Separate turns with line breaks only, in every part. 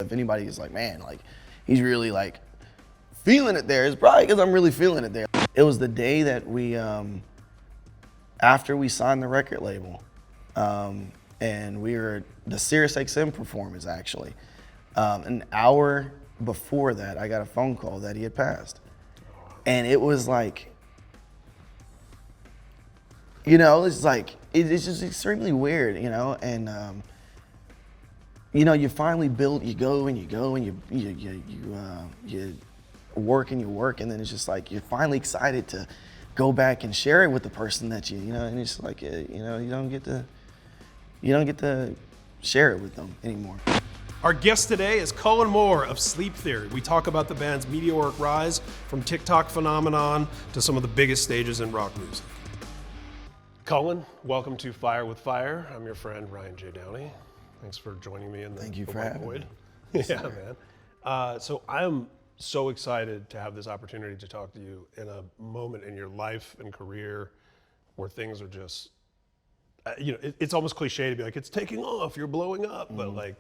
if anybody is like, man, like he's really like feeling it there, it's probably because I'm really feeling it there. It was the day that we, after we signed the record label, and we were the SiriusXM performance actually. An hour before that, I got a phone call that he had passed. And it was like, you know, it's like, it's just extremely weird, you know? And, you know, you finally build, you go and you work and you work, and then it's just like, you're finally excited to go back and share it with the person that you know, and it's like, you know, you don't get to share it with them anymore.
Our guest today is Cullen Moore of Sleep Theory. We talk about the band's meteoric rise from TikTok phenomenon to some of the biggest stages in rock music. Cullen, welcome to Fire with Fire. I'm your friend, Ryan J Downey. Thanks for joining me in the
Thank you for having me.
Yeah, man. So I'm so excited to have this opportunity to talk to you in a moment in your life and career where things are just, you know, it's almost cliche to be like, it's taking off, you're blowing up, but like,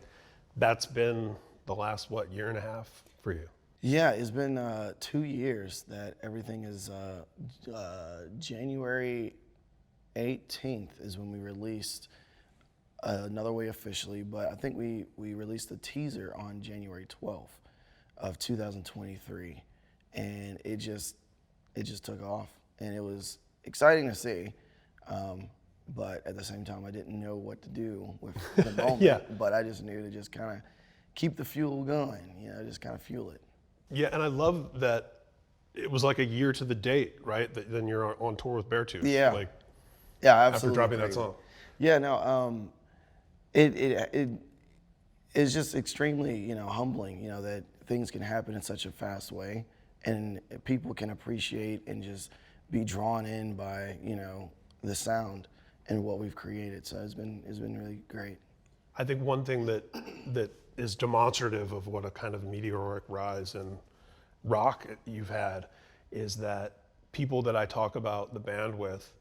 that's been the last, what, year and a half for you?
Yeah, it's been 2 years that everything is, January 18th is when we released Another Way officially, but I think we released a teaser on January 12th of 2023, and it just took off, and it was exciting to see. But at the same time, I didn't know what to do with the moment.
Yeah.
But I just knew to just kind of keep the fuel going, you know, just kind of fuel it.
Yeah, and I love that it was like a year to the date, right? Then you're on tour with Beartooth.
Yeah.
Like,
yeah,
after
absolutely.
dropping that song.
Yeah, no, it is just extremely, you know, humbling, you know, that things can happen in such a fast way, and people can appreciate and just be drawn in by, you know, the sound and what we've created. So it's been really great.
I think one thing that is demonstrative of what a kind of meteoric rise in rock you've had is that people that I talk about the band with,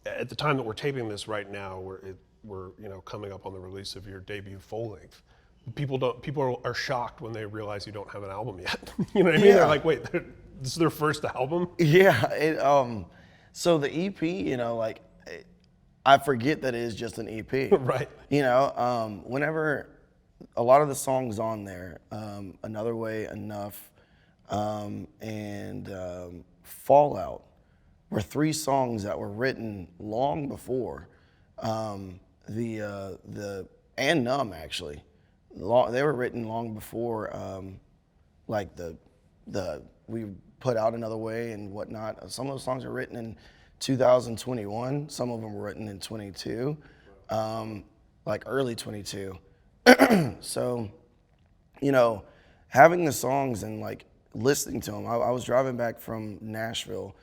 at the time that we're taping this right now, we're you know, coming up on the release of your debut full length. People are shocked when they realize you don't have an album yet. You know what I mean?
Yeah.
They're like, wait, this is their first album?
Yeah, so the EP, you know, like, I forget that it is just an EP.
Right.
You know, whenever a lot of the songs on there, Another Way, Enough, and Fallout, were 3 songs that were written long before and Numb actually. They were written long before like we put out Another Way and whatnot. Some of those songs were written in 2021. Some of them were written in 22, like early 22. So, you know, having the songs and like listening to them, I was driving back from Nashville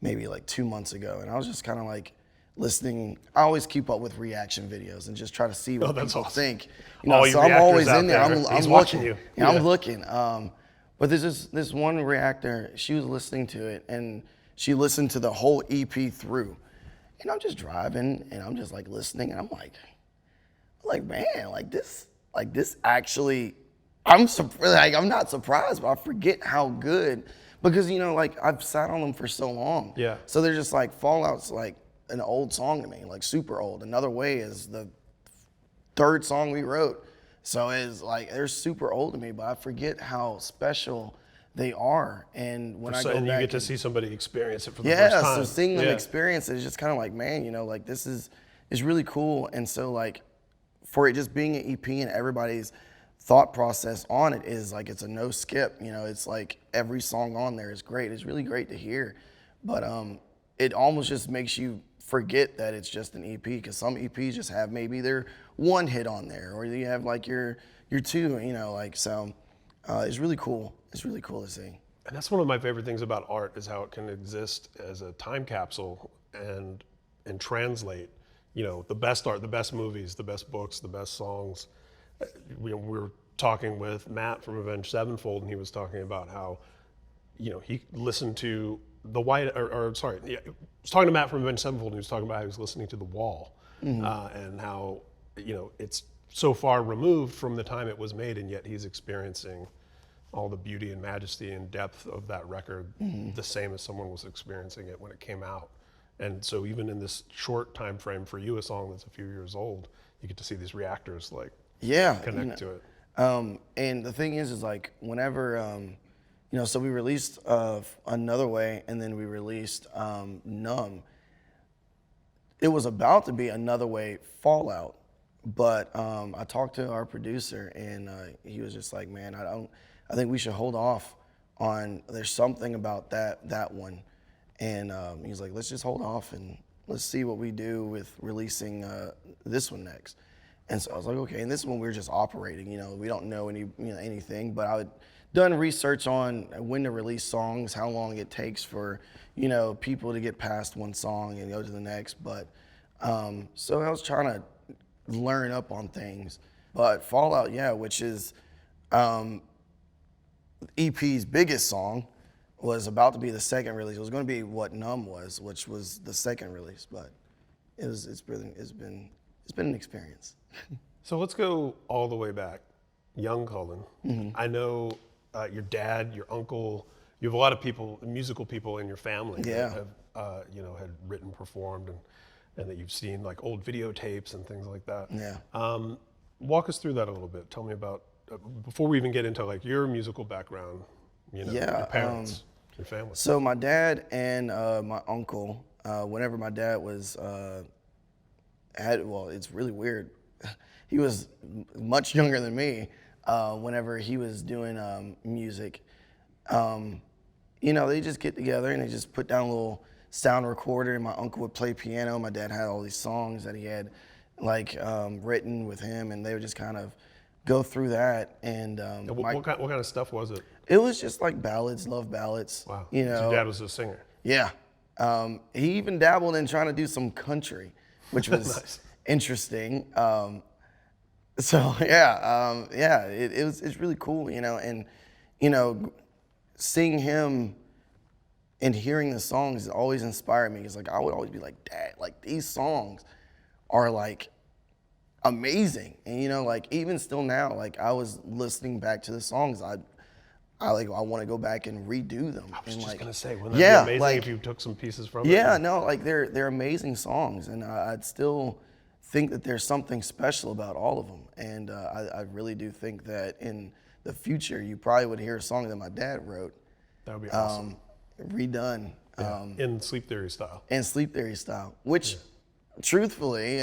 maybe like 2 months ago, and I was just kind of like listening. I always keep up with reaction videos and just try to see what people think. You know, so I'm always in there. I'm
watching
looking.
you.
Yeah, I'm looking. But there's this one reactor. She was listening to it, and she listened to the whole EP through. And I'm just driving, and I'm just like listening, and I'm like, man, like this actually, I'm not surprised, but I forget how good, because, you know, like I've sat on them for so long.
Yeah.
So they're just like, Fallout's like an old song to me, like super old. Another Way is the 3rd song we wrote. So it's like, they're super old to me, but I forget how special they are. And when I go back,
and you get to see somebody experience it for the
yeah,
first time.
so seeing them experience it is just kind of like, man, you know, like this is really cool. And so like, for it just being an EP and everybody's thought process on it is like, it's a no skip, you know, it's like every song on there is great. It's really great to hear, but it almost just makes you forget that it's just an EP, because some EPs just have maybe their 1 hit on there, or you have like your 2, you know, like, so it's really cool. It's really cool to see.
And that's one of my favorite things about art, is how it can exist as a time capsule and translate, you know, the best art, the best movies, the best books, the best songs. We were talking with Matt from Avenged Sevenfold, and he was talking about how, you know, he listened to he was talking to Matt from Avenged Sevenfold, and he was talking about how he was listening to The Wall, and how, you know, it's so far removed from the time it was made, and yet he's experiencing all the beauty and majesty and depth of that record the same as someone was experiencing it when it came out. And so even in this short time frame for you, a song that's a few years old, you get to see these reactors like connect to it.
And the thing is like whenever, so we released Another Way, and then we released Numb. It was about to be Another Way Fallout, but I talked to our producer, and he was just like, man, I think we should hold off on, there's something about that one. And he's like, let's just hold off and let's see what we do with releasing this one next. And so I was like, okay. And this one we were just operating, we don't know anything, but I had done research on when to release songs, how long it takes for, people to get past one song and go to the next. But so I was trying to learn up on things. But Fallout, which is EP's biggest song, was about to be the second release. It was going to be what Numb was, which was the second release. But it's been an experience.
So let's go all the way back. Young Cullen. I know your dad, your uncle, you have a lot of people, musical people in your family that have, had written, performed, and that you've seen like old videotapes and things like that.
Yeah.
Walk us through that a little bit. Tell me about, before we even get into like your musical background, your parents, your family.
So my dad and my uncle, whenever my dad was, it's really weird. He was much younger than me whenever he was doing music. They just get together and they just put down a little sound recorder, and my uncle would play piano. My dad had all these songs that he had written with him, and they would just kind of go through that. And
what kind of stuff was it?
It was just like ballads, love ballads.
Wow. So your dad was a singer.
Yeah. He even dabbled in trying to do some country, which was
nice.
Interesting. It's really cool, and seeing him and hearing the songs always inspired me. It's like I would always be like, Dad, like these songs are like amazing, and even still now, like I was listening back to the songs, I want to go back and redo them.
I was just
like,
gonna say, wouldn't that be amazing if you took some pieces from it?
Yeah, no, like they're amazing songs, and I'd still think that there's something special about all of them. And I really do think that in the future, you probably would hear a song that my dad wrote.
That would be awesome.
Redone.
Yeah. In Sleep Theory style.
In Sleep Theory style, which truthfully,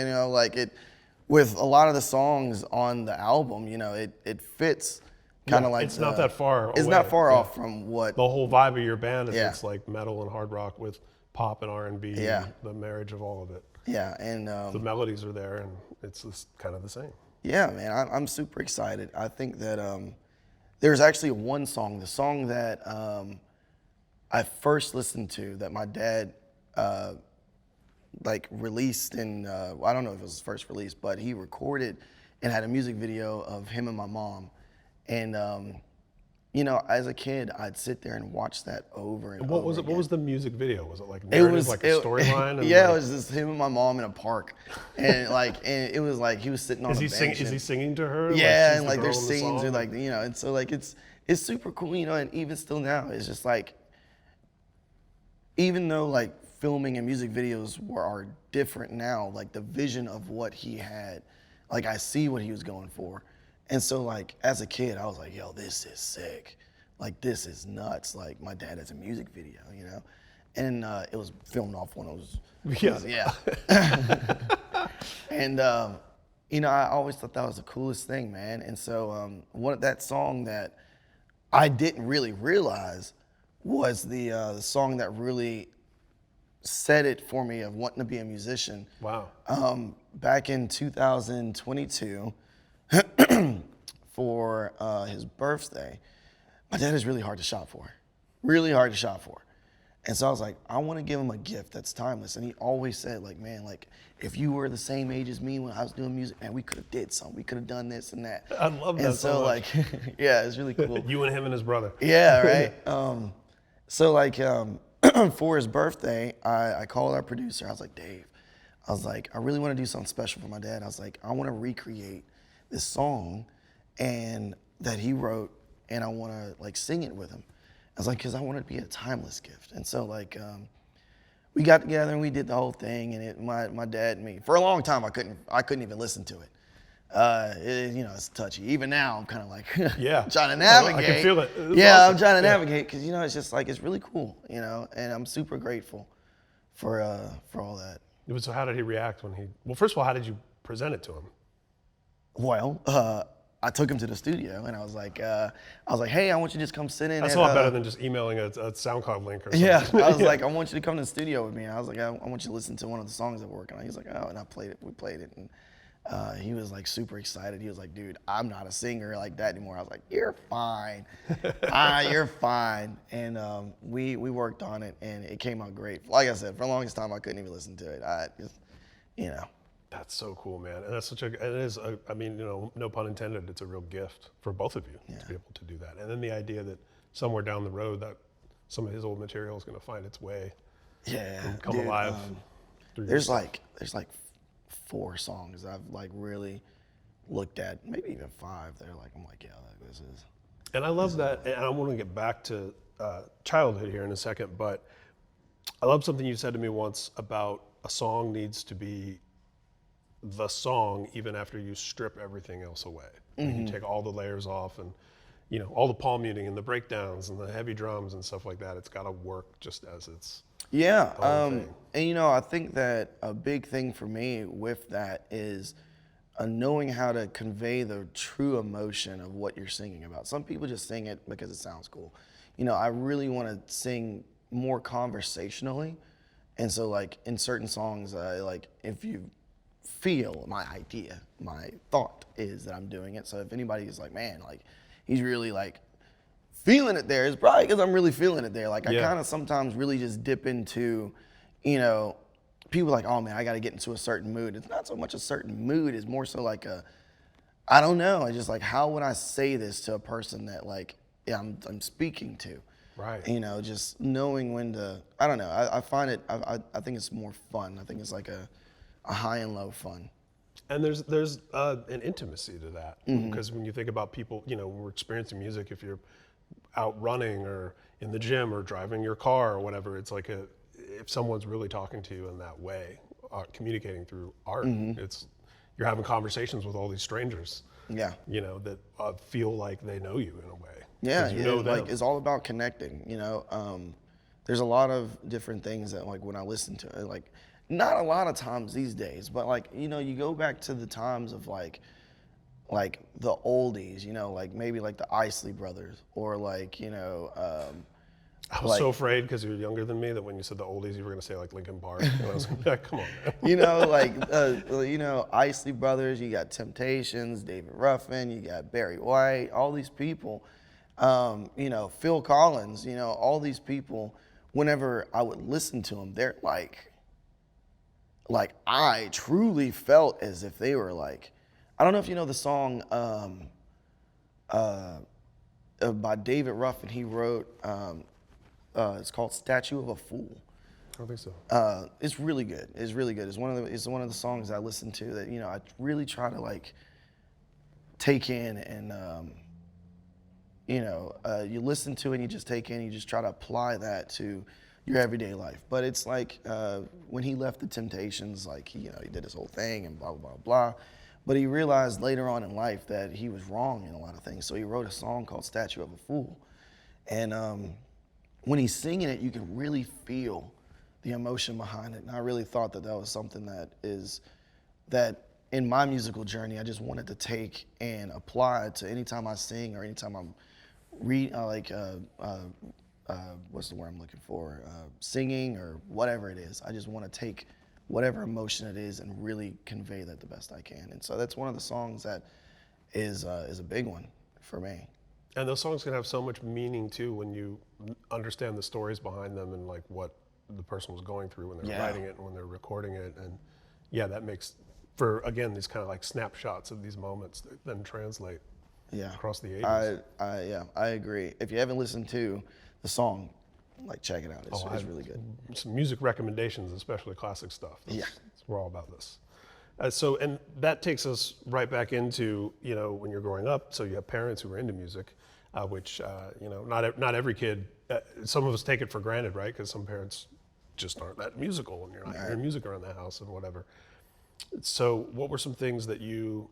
with a lot of the songs on the album, it fits kind of like
it's not that far away.
It's not far off from what
the whole vibe of your band is. It's like metal and hard rock with pop and R&B, and the marriage of all of it.
Yeah, and
the melodies are there, and it's just kind of the same.
Yeah, man, I'm super excited. I think that there's actually one song, the song that I first listened to that my dad released in, I don't know if it was his first release, but he recorded and had a music video of him and my mom. And as a kid, I'd sit there and watch that over and
what
over
was it?
again.
What was the music video? Was it like narrative, like a storyline?
Yeah, it was just him and my mom in a park, and and it was like he was sitting on a bench.
Is he singing to her?
Yeah, and their scenes are and so it's super cool, and even still now, it's just like, even though filming and music videos are different now, the vision of what he had, I see what he was going for. And so as a kid, I was like, yo, this is sick. This is nuts. My dad has a music video, and it was filmed off when I was, And, I always thought that was the coolest thing, man. And so that song that I didn't really realize was the song that really set it for me of wanting to be a musician.
Wow.
Back in 2022, for his birthday, my dad is really hard to shop for. Really hard to shop for. And so I was like, I want to give him a gift that's timeless. And he always said, man, if you were the same age as me when I was doing music, man, we could have did something. We could have done this and that.
I love that.
And so
much.
Yeah, it's really cool.
You and him and his brother.
Yeah, right. For his birthday, I called our producer. I was like, Dave, I was like, I really want to do something special for my dad. I was like, I want to recreate this song, and that he wrote, and I want to like sing it with him. I was like, because I want it to be a timeless gift. And so like we got together and we did the whole thing, and my dad and me, for a long time I couldn't even listen to it. It's touchy. Even now, I'm kind of like trying to navigate.
I can feel it. It's
I'm
awesome.
trying to navigate because it's just like it's really cool, and I'm super grateful for all that.
So how did he react when he? Well, first of all, how did you present it to him?
Well, I took him to the studio and I was like, hey, I want you to just come sit in.
That's a lot better than just emailing a SoundCloud link or something.
Yeah, I was like, I want you to come to the studio with me. And I was like, I want you to listen to one of the songs that we're working on. He's like, oh, and I played it. We played it, and he was like super excited. He was like, dude, I'm not a singer like that anymore. I was like, you're fine. You're fine. And we worked on it, and it came out great. Like I said, for the longest time, I couldn't even listen to it.
That's so cool, man. And that's I mean, no pun intended, it's a real gift for both of you to be able to do that. And then the idea that somewhere down the road that some of his old material is going to find its way and come alive.
There's like 4 songs I've like really looked at, maybe even 5. I'm like, yeah, this is.
And I love that, and I want to get back to childhood here in a second, but I love something you said to me once about a song needs to be the song even after you strip everything else away. Mm-hmm. You take all the layers off and all the palm muting and the breakdowns and the heavy drums and stuff like that. It's got to work just as it's
and I think that a big thing for me with that is knowing how to convey the true emotion of what you're singing about. Some people just sing it because it sounds cool. I really want to sing more conversationally. And so like in certain songs, if you feel my thought is that I'm doing it. So if anybody is like, man, like he's really like feeling it there, it's probably because I'm really feeling it there. Like I kind of sometimes really just dip into, people are like, oh man, I got to get into a certain mood. It's not so much a certain mood. It's more so like I don't know. It's just like, how would I say this to a person that like, I'm speaking to?
Right.
Just knowing when to, I don't know. I find it, I think it's more fun. I think it's like a high and low fun.
And there's an intimacy to that. Because when you think about people, when we're experiencing music, if you're out running or in the gym or driving your car or whatever, it's like if someone's really talking to you in that way, communicating through art, you're having conversations with all these strangers.
Yeah.
That feel like they know you in a way.
Yeah, like it's all about connecting. There's a lot of different things that like when I listen to it, like not a lot of times these days, but like you go back to the times of like the oldies, like maybe like the Isley Brothers or like
I was so afraid because you were younger than me that when you said the oldies, you were going to say like Linkin Park. And I was like, come on, man.
Isley Brothers, you got Temptations, David Ruffin, you got Barry White, all these people, Phil Collins, all these people, whenever I would listen to them, they're like I truly felt as if they were like, I don't know if you know the song by David Ruffin, he wrote, it's called "Statue of a Fool."
I don't think so.
It's really good. It's really good. It's one of the songs I listen to that I really try to like take in and you listen to it and you just take in, you just try to apply that to your everyday life. But it's like when he left the Temptations, like he did his whole thing and blah blah blah blah. But he realized later on in life that he was wrong in a lot of things. So he wrote a song called "Statue of a Fool," and when he's singing it, you can really feel the emotion behind it. And I really thought that was something that in my musical journey, I just wanted to take and apply to anytime I sing or anytime I'm what's the word I'm looking for? Singing or whatever it is. I just want to take whatever emotion it is and really convey that the best I can. And so that's one of the songs that is a big one for me.
And those songs can have so much meaning too when you understand the stories behind them and like what the person was going through when they're writing it and when they're recording it. And that makes for, again, these kind of like snapshots of these moments that then translate across the ages.
I agree. If you haven't listened to the song, like check it out. It's really good.
Some music recommendations, especially classic stuff. We're all about this. So, and that takes us right back into, when you're growing up, so you have parents who are into music, which, not every kid, some of us take it for granted, right? Because some parents just aren't that musical and you're not hearing music around the house and whatever. So what were some things that you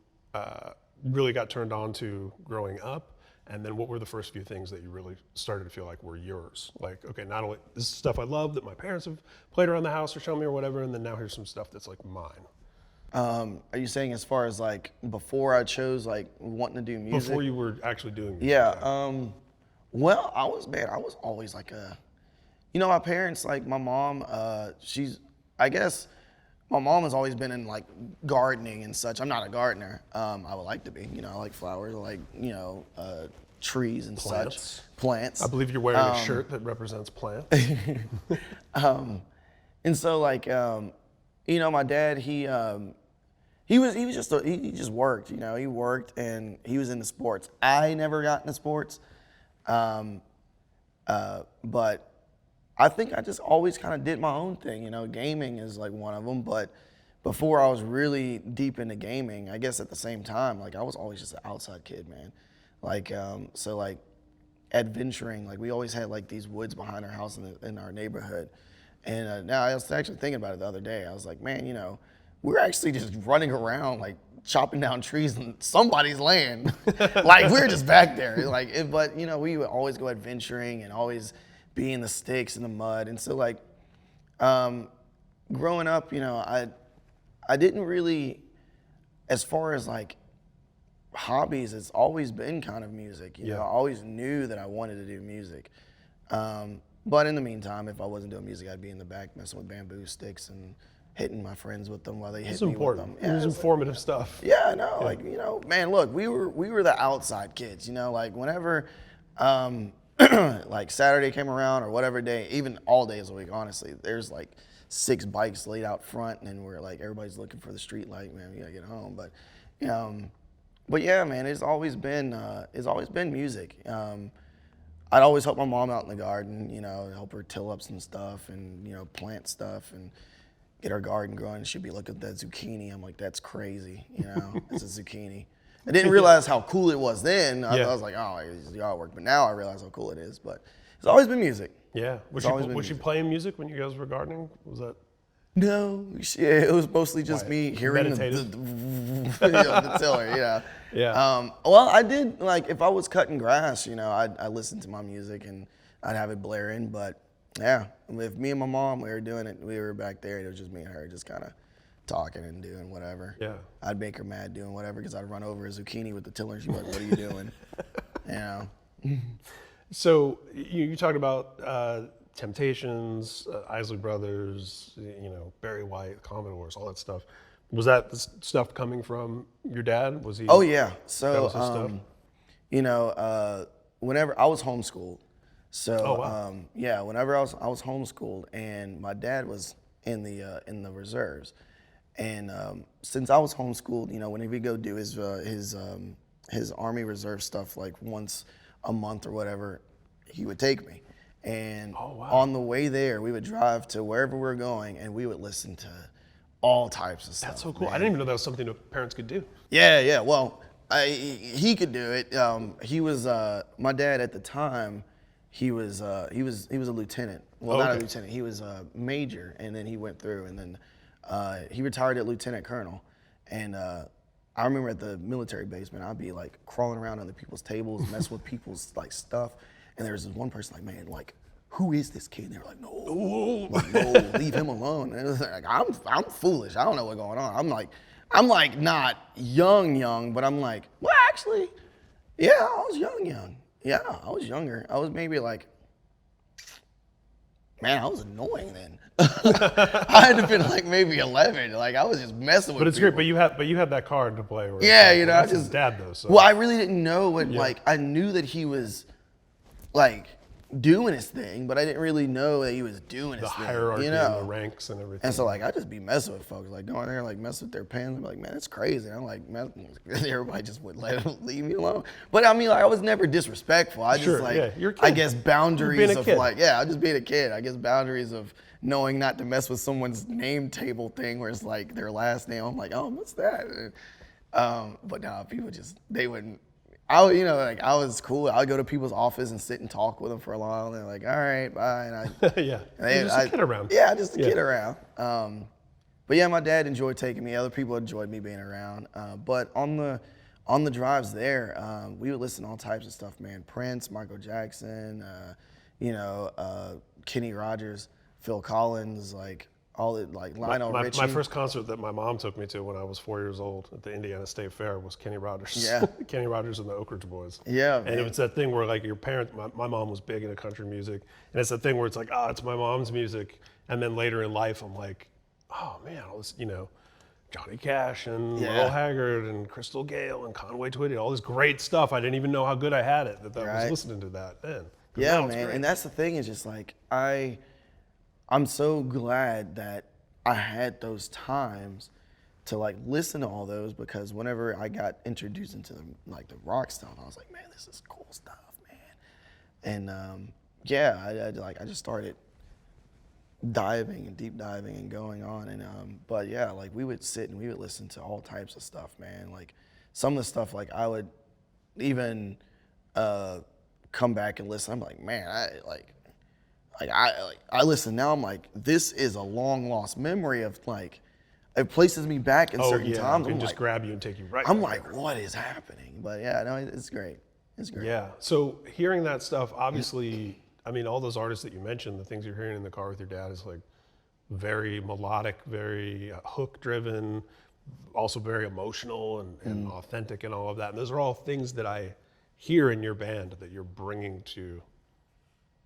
really got turned on to growing up? And then what were the first few things that you really started to feel like were yours? Like, okay, not only this is stuff I love that my parents have played around the house or shown me or whatever, and then now here's some stuff that's like mine.
Are you saying as far as like before I chose like wanting to do music?
Before you were actually doing music.
Yeah. Well, I was always like my parents, like my mom, I guess my mom has always been in like gardening and such. I'm not a gardener. I would like to be, I like flowers, I like, trees and
Plants.
such. Plants.
I believe you're wearing a shirt that represents plants.
And so like, my dad, he just worked, he worked and he was into sports. I never got into sports. But I think I just always kind of did my own thing, gaming is like one of them, but before I was really deep into gaming, I guess at the same time, like I was always just an outside kid, man. Like, so like adventuring, like we always had like these woods behind our house in our neighborhood. And now I was actually thinking about it the other day. I was like, man, we're actually just running around like chopping down trees in somebody's land. Like we're just back there. But we would always go adventuring and always be in the sticks and the mud. And so like, growing up, I didn't really, as far as like hobbies, it's always been kind of music. I always knew that I wanted to do music. But in the meantime, if I wasn't doing music, I'd be in the back messing with bamboo sticks and hitting my friends with them while they hit me with them.
Yeah, it was informative stuff.
Yeah, I know. Yeah. Like, man, look, we were the outside kids, like whenever like Saturday came around or whatever day, even all days of the week, honestly, there's like 6 bikes laid out front and then we're like, everybody's looking for the street light, man, we gotta get home. But yeah, man, it's always been music. I'd always help my mom out in the garden, help her till up some stuff and, plant stuff and get our garden growing. She'd be looking at that zucchini. I'm like, that's crazy, it's a zucchini. I didn't realize how cool it was then. I was like, oh, it's yard work. But now I realize how cool it is. But it's always been music.
Yeah. Was she playing music when you guys were gardening? Was that?
No. It was mostly just me hearing the tiller. Yeah.
Yeah.
Well, I did, like, if I was cutting grass, I listened to my music and I'd have it blaring. But yeah, if me and my mom, we were doing it, we were back there. It was just me and her just kind of talking and doing whatever.
Yeah.
I'd make her mad doing whatever because I'd run over a zucchini with the tiller and she'd be like, what are you doing?
So you talked about Temptations, Isley Brothers, Barry White, Commodores, all that stuff. Was that the stuff coming from your dad? Was he?
Oh yeah. So,
that was his stuff?
whenever I was homeschooled. So,
oh, wow.
Whenever I was homeschooled and my dad was in the reserves. And since I was homeschooled, whenever we go do his Army Reserve stuff, like once a month or whatever, he would take me. And on the way there, we would drive to wherever we were going, and we would listen to all types of stuff.
That's so cool.
Man.
I didn't even know that was something that parents could do.
Yeah. Well, he could do it. He was my dad at the time. He was a lieutenant. Well, not a lieutenant. He was a major, and then he went through, and then he retired at lieutenant colonel. And I remember at the military base, man, I'd be like crawling around under people's tables, messing with people's like stuff. And there was this one person like, man, like, who is this kid? And they were like, no, leave him alone. And it was like, I'm foolish. I don't know what's going on. I'm like not young, but I'm like, well, actually, yeah, I was young. Yeah, I was younger. I was maybe like, man, I was annoying then. I had to have been like maybe 11. Like I was just messing with.
But it's
people.
great. But you had that card to play.
Yeah,
that's his dad though. So.
Well, I really didn't know what like I knew that he was like doing his thing, but I didn't really know that he was doing his
The
thing.
hierarchy
You
and the
know?
ranks and everything.
And so like I just be messing with folks, like going there like messing with their pens. I'm like, man, that's crazy. And I'm like, man, everybody just would leave me alone. But I mean, like I was never disrespectful. I just
Sure,
like,
yeah, you're a kid.
I guess boundaries
You're being a
of
kid.
like, yeah, I just being a kid. I guess boundaries of knowing not to mess with someone's name table thing where it's like their last name. I'm like, oh, what's that? But no, people just they wouldn't. You know, like I was cool. I'd go to people's office and sit and talk with them for a while. And they're like, all right, bye. And
Yeah,
they,
you're just a kid around.
Yeah, just a
Yeah.
kid around. But yeah, my dad enjoyed taking me. Other people enjoyed me being around. But on the drives there, we would listen to all types of stuff, man. Prince, Michael Jackson, Kenny Rogers, Phil Collins, like all it, like Lionel Richie.
My first concert that my mom took me to when I was 4 years old at the Indiana State Fair was Kenny Rogers.
Yeah.
Kenny Rogers and the Oak Ridge Boys.
Yeah,
And
man.
it was that thing where like your parents, my mom was big into country music, and it's that thing where it's like, oh, it's my mom's music, and then later in life I'm like, oh man, all this, Johnny Cash and
Yeah.
Merle Haggard and Crystal Gale and Conway Twitty, all this great stuff. I didn't even know how good I had it that I
Right.
was listening to that then. 'Cause
Yeah,
now it's
man.
great.
And that's the thing is just like I'm so glad that I had those times to like listen to all those, because whenever I got introduced into the rock stuff, I was like, man, this is cool stuff, man. And I just started diving and deep diving and going on. And but yeah, like we would sit and we would listen to all types of stuff, man. Like some of the stuff, like I would even come back and listen. I'm like, man, I listen now. I'm like, this is a long lost memory of like, it places me back in certain times.
and
I'm
just
like,
grab you and take you right.
I'm
back.
like, what is happening? But yeah, no, it's great. It's great.
Yeah. So hearing that stuff, obviously, I mean, all those artists that you mentioned, the things you're hearing in the car with your dad is like very melodic, very hook driven, also very emotional and authentic and all of that. And those are all things that I hear in your band that you're bringing to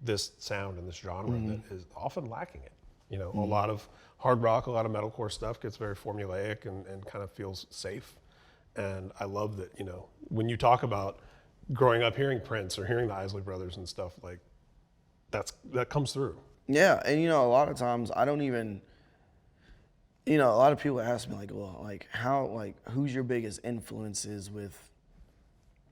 this sound and this genre that is often lacking it. A lot of hard rock, a lot of metalcore stuff gets very formulaic and kind of feels safe. And I love that, when you talk about growing up hearing Prince or hearing the Isley Brothers and stuff, like that comes through.
Yeah, and a lot of times I don't even, a lot of people ask me like, well, like how, like who's your biggest influences with,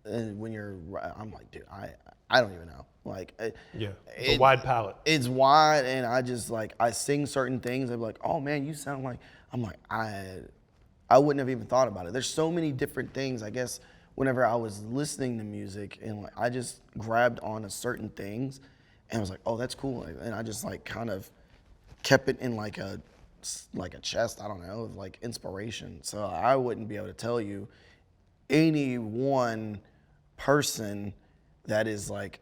when you're, I'm like, dude, I don't even know. Like,
Yeah, it's a wide palette.
It's wide, and I just like I sing certain things. I'm like, oh man, you sound like. I'm like, I wouldn't have even thought about it. There's so many different things. I guess whenever I was listening to music, and like I just grabbed onto certain things, and I was like, oh, that's cool, and I just like kind of kept it in like a chest. I don't know, of like inspiration. So I wouldn't be able to tell you any one person that is like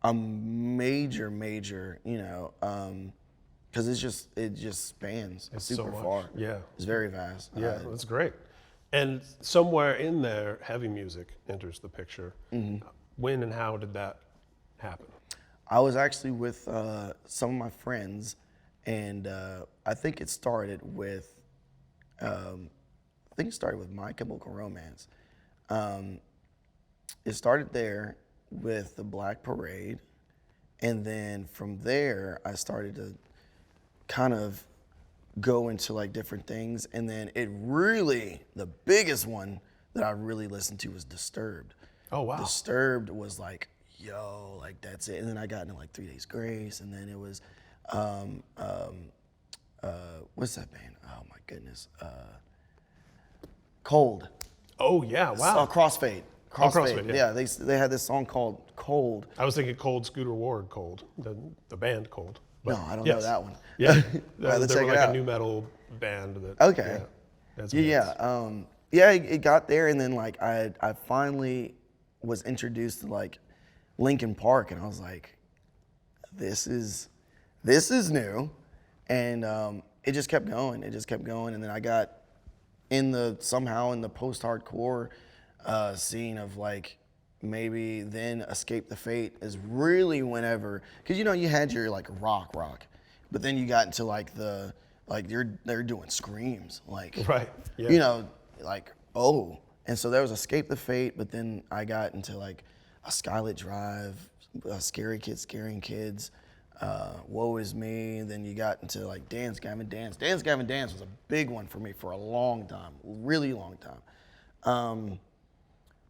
a major, because it just spans
It's
super
so much.
far.
Yeah.
It's very vast.
Yeah, that's great. And somewhere in there, heavy music enters the picture. When and how did that happen?
I was actually with some of my friends, and I think it started with My Chemical Romance. It started there with the Black Parade, and then from there I started to kind of go into like different things, and then the biggest one that I really listened to was Disturbed.
Oh, wow.
Disturbed was like, yo, like that's it. And then I got into like 3 Days Grace, and then it was what's that band? Oh my goodness. Cold.
Oh, yeah, wow.
Crossfade.
Crossfade, yeah.
They had this song called Cold.
I was thinking Cold Scooter Ward, Cold, the band Cold. But
No, I don't know that one.
Yeah,
Let's
they
check
were
it
like
out.
a new metal band. That,
Okay.
that's
It got there, and then like I finally was introduced to like Linkin Park, and I was like, this is new, and it just kept going. And then I got somehow in the post-hardcore scene of like maybe then Escape the Fate is really whenever, because you had your like rock, but then you got into like they're doing screams like
Right. Yeah.
Like oh, and so there was Escape the Fate, but then I got into like a Skylit Drive, Scary Kids, Scaring Kids, Woe Is Me. Then you got into like Dance Gavin Dance. Dance Gavin Dance was a big one for me for a long time, really long time.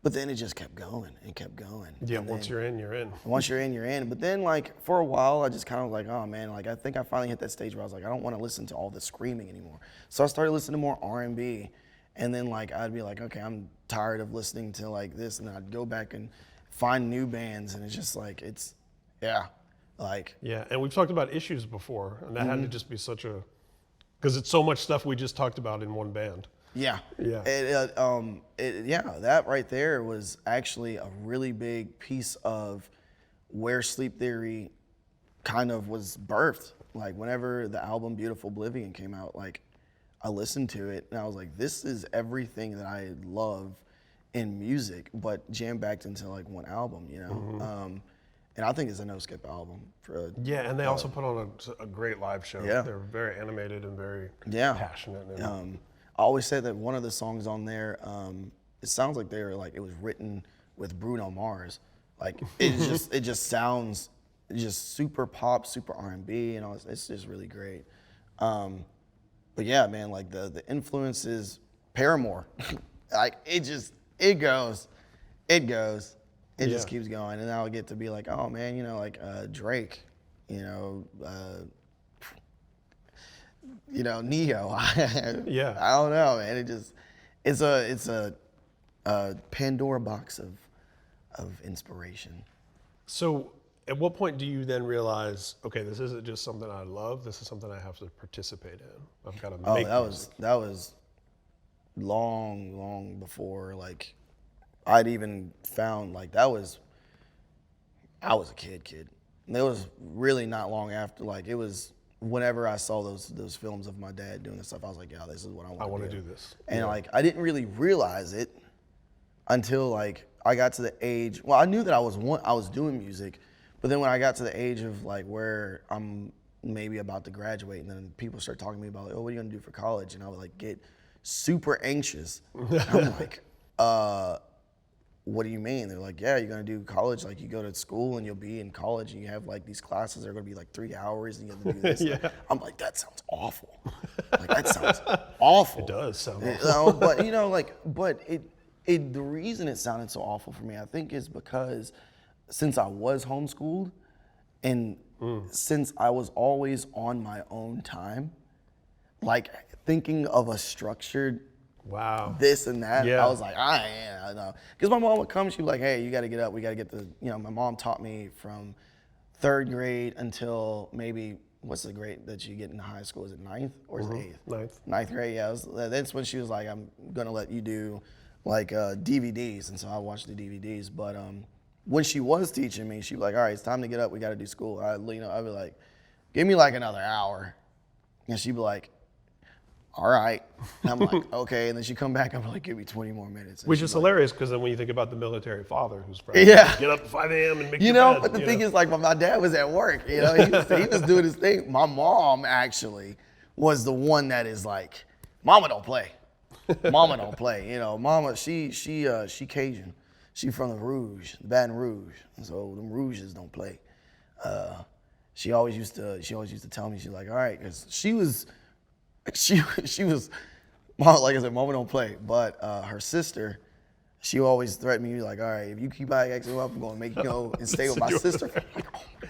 But then it just kept going and kept going.
Yeah,
And
once
then,
you're in, you're in.
once you're in, you're in. But then, like, for a while, I just kind of like, oh man, like I think I finally hit that stage where I was like, I don't want to listen to all the screaming anymore. So I started listening to more R&B, and then like I'd be like, okay, I'm tired of listening to like this, and then I'd go back and find new bands, and it's just like like
Yeah, and we've talked about Issues before, and that had to just be such a, because it's so much stuff we just talked about in one band.
yeah,
Yeah.
That right there was actually a really big piece of where Sleep Theory kind of was birthed. Like whenever the album Beautiful Oblivion came out, like I listened to it and I was like, this is everything that I love in music, but jam packed into like one album, you know? And I think it's a no skip album.
Yeah, and they also put on a great live show.
Yeah.
They're very animated and very passionate. And
I always say that one of the songs on there, it sounds like it was written with Bruno Mars. Like it just sounds just super pop, super R&B, and all. It's just really great. But yeah, man, like the influences, Paramore, like it goes, it just keeps going, and I'll get to be like, oh man, you know, like Drake, you know. Neo.
Yeah.
I don't know, man. It's a Pandora box of inspiration.
So at what point do you then realize, okay, this isn't just something I love, this is something I have to participate in. I've got to make music.
That was long before like I'd even found like I was a kid. And it was really not long after, like it was whenever I saw those films of my dad doing this stuff, I was like, yeah, this is what I want to do.
I want to do this.
And like I didn't really realize it until like I got to the age. Well, I knew that I was doing music, but then when I got to the age of like where I'm maybe about to graduate, and then people start talking to me about like, oh, what are you gonna do for college? And I would like get super anxious. I'm like, what do you mean? They're like, yeah, you're gonna do college. Like you go to school and you'll be in college and you have like these classes that are gonna be like 3 hours and you have to do this.
Yeah.
I'm like, that sounds awful. Like that sounds awful.
It does sound
You
awful.
know, but you know, like, but the reason it sounded so awful for me, I think, is because since I was homeschooled and since I was always on my own time, like thinking of a structured
Wow.
this and that.
Yeah.
I was like, I know. Because my mom would come, she'd be like, hey, you got to get up. We got to get my mom taught me from 3rd grade until maybe, what's the grade that you get in high school? Is it 9th or is it 8th?
9th.
9th grade, yeah. That's when she was like, I'm going to let you do like DVDs. And so I watched the DVDs. But when she was teaching me, she'd be like, all right, it's time to get up. We got to do school. I'd be like, give me like another hour. And she'd be like, all right. And I'm like, okay. And then she come back, I'm like, give me 20 more minutes. And
Which
she's
is
like,
hilarious because then when you think about the military father who's probably
Yeah.
get up at 5 a.m. and make
you
your
know,
bed,
but the thing is, like, when my dad was at work, you know, he was doing his thing. My mom actually was the one that is like, mama don't play. Mama don't play. You know, mama, she Cajun. She from the Baton Rouge. And so them Rouges don't play. She always used to tell me, she's like, all right, because she was, Mom, like I said, mama don't play. But her sister, she always threatened me, like, all right, if you keep acting up, I'm going to make you go and stay with my sister. I'm like, oh my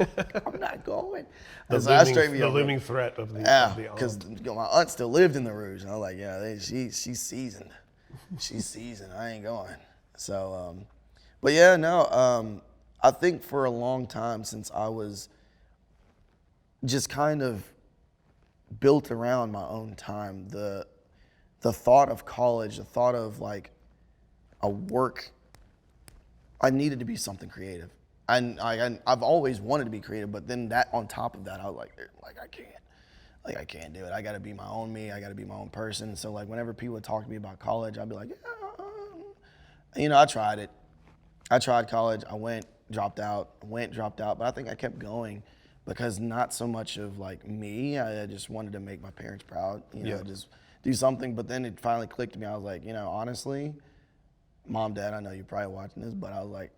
God, I'm not going.
The looming threat of the aunt.
Because my aunt still lived in the Rouge. And I was like, yeah, she's seasoned. She's seasoned. I ain't going. So, but yeah, no, I think for a long time since I was just kind of built around my own time, the thought of college, the thought of like a work, I needed to be something creative. And I've always wanted to be creative, but then that on top of that, I was like I can't do it. I got to be my own me. I got to be my own person. So like whenever people would talk to me about college, I'd be like, yeah, you know, I tried it. I tried college. I went, dropped out, but I think I kept going because not so much of like me. I just wanted to make my parents proud, you know, just do something. But then it finally clicked to me. I was like, you know, honestly, Mom, Dad, I know you're probably watching this, but I was like,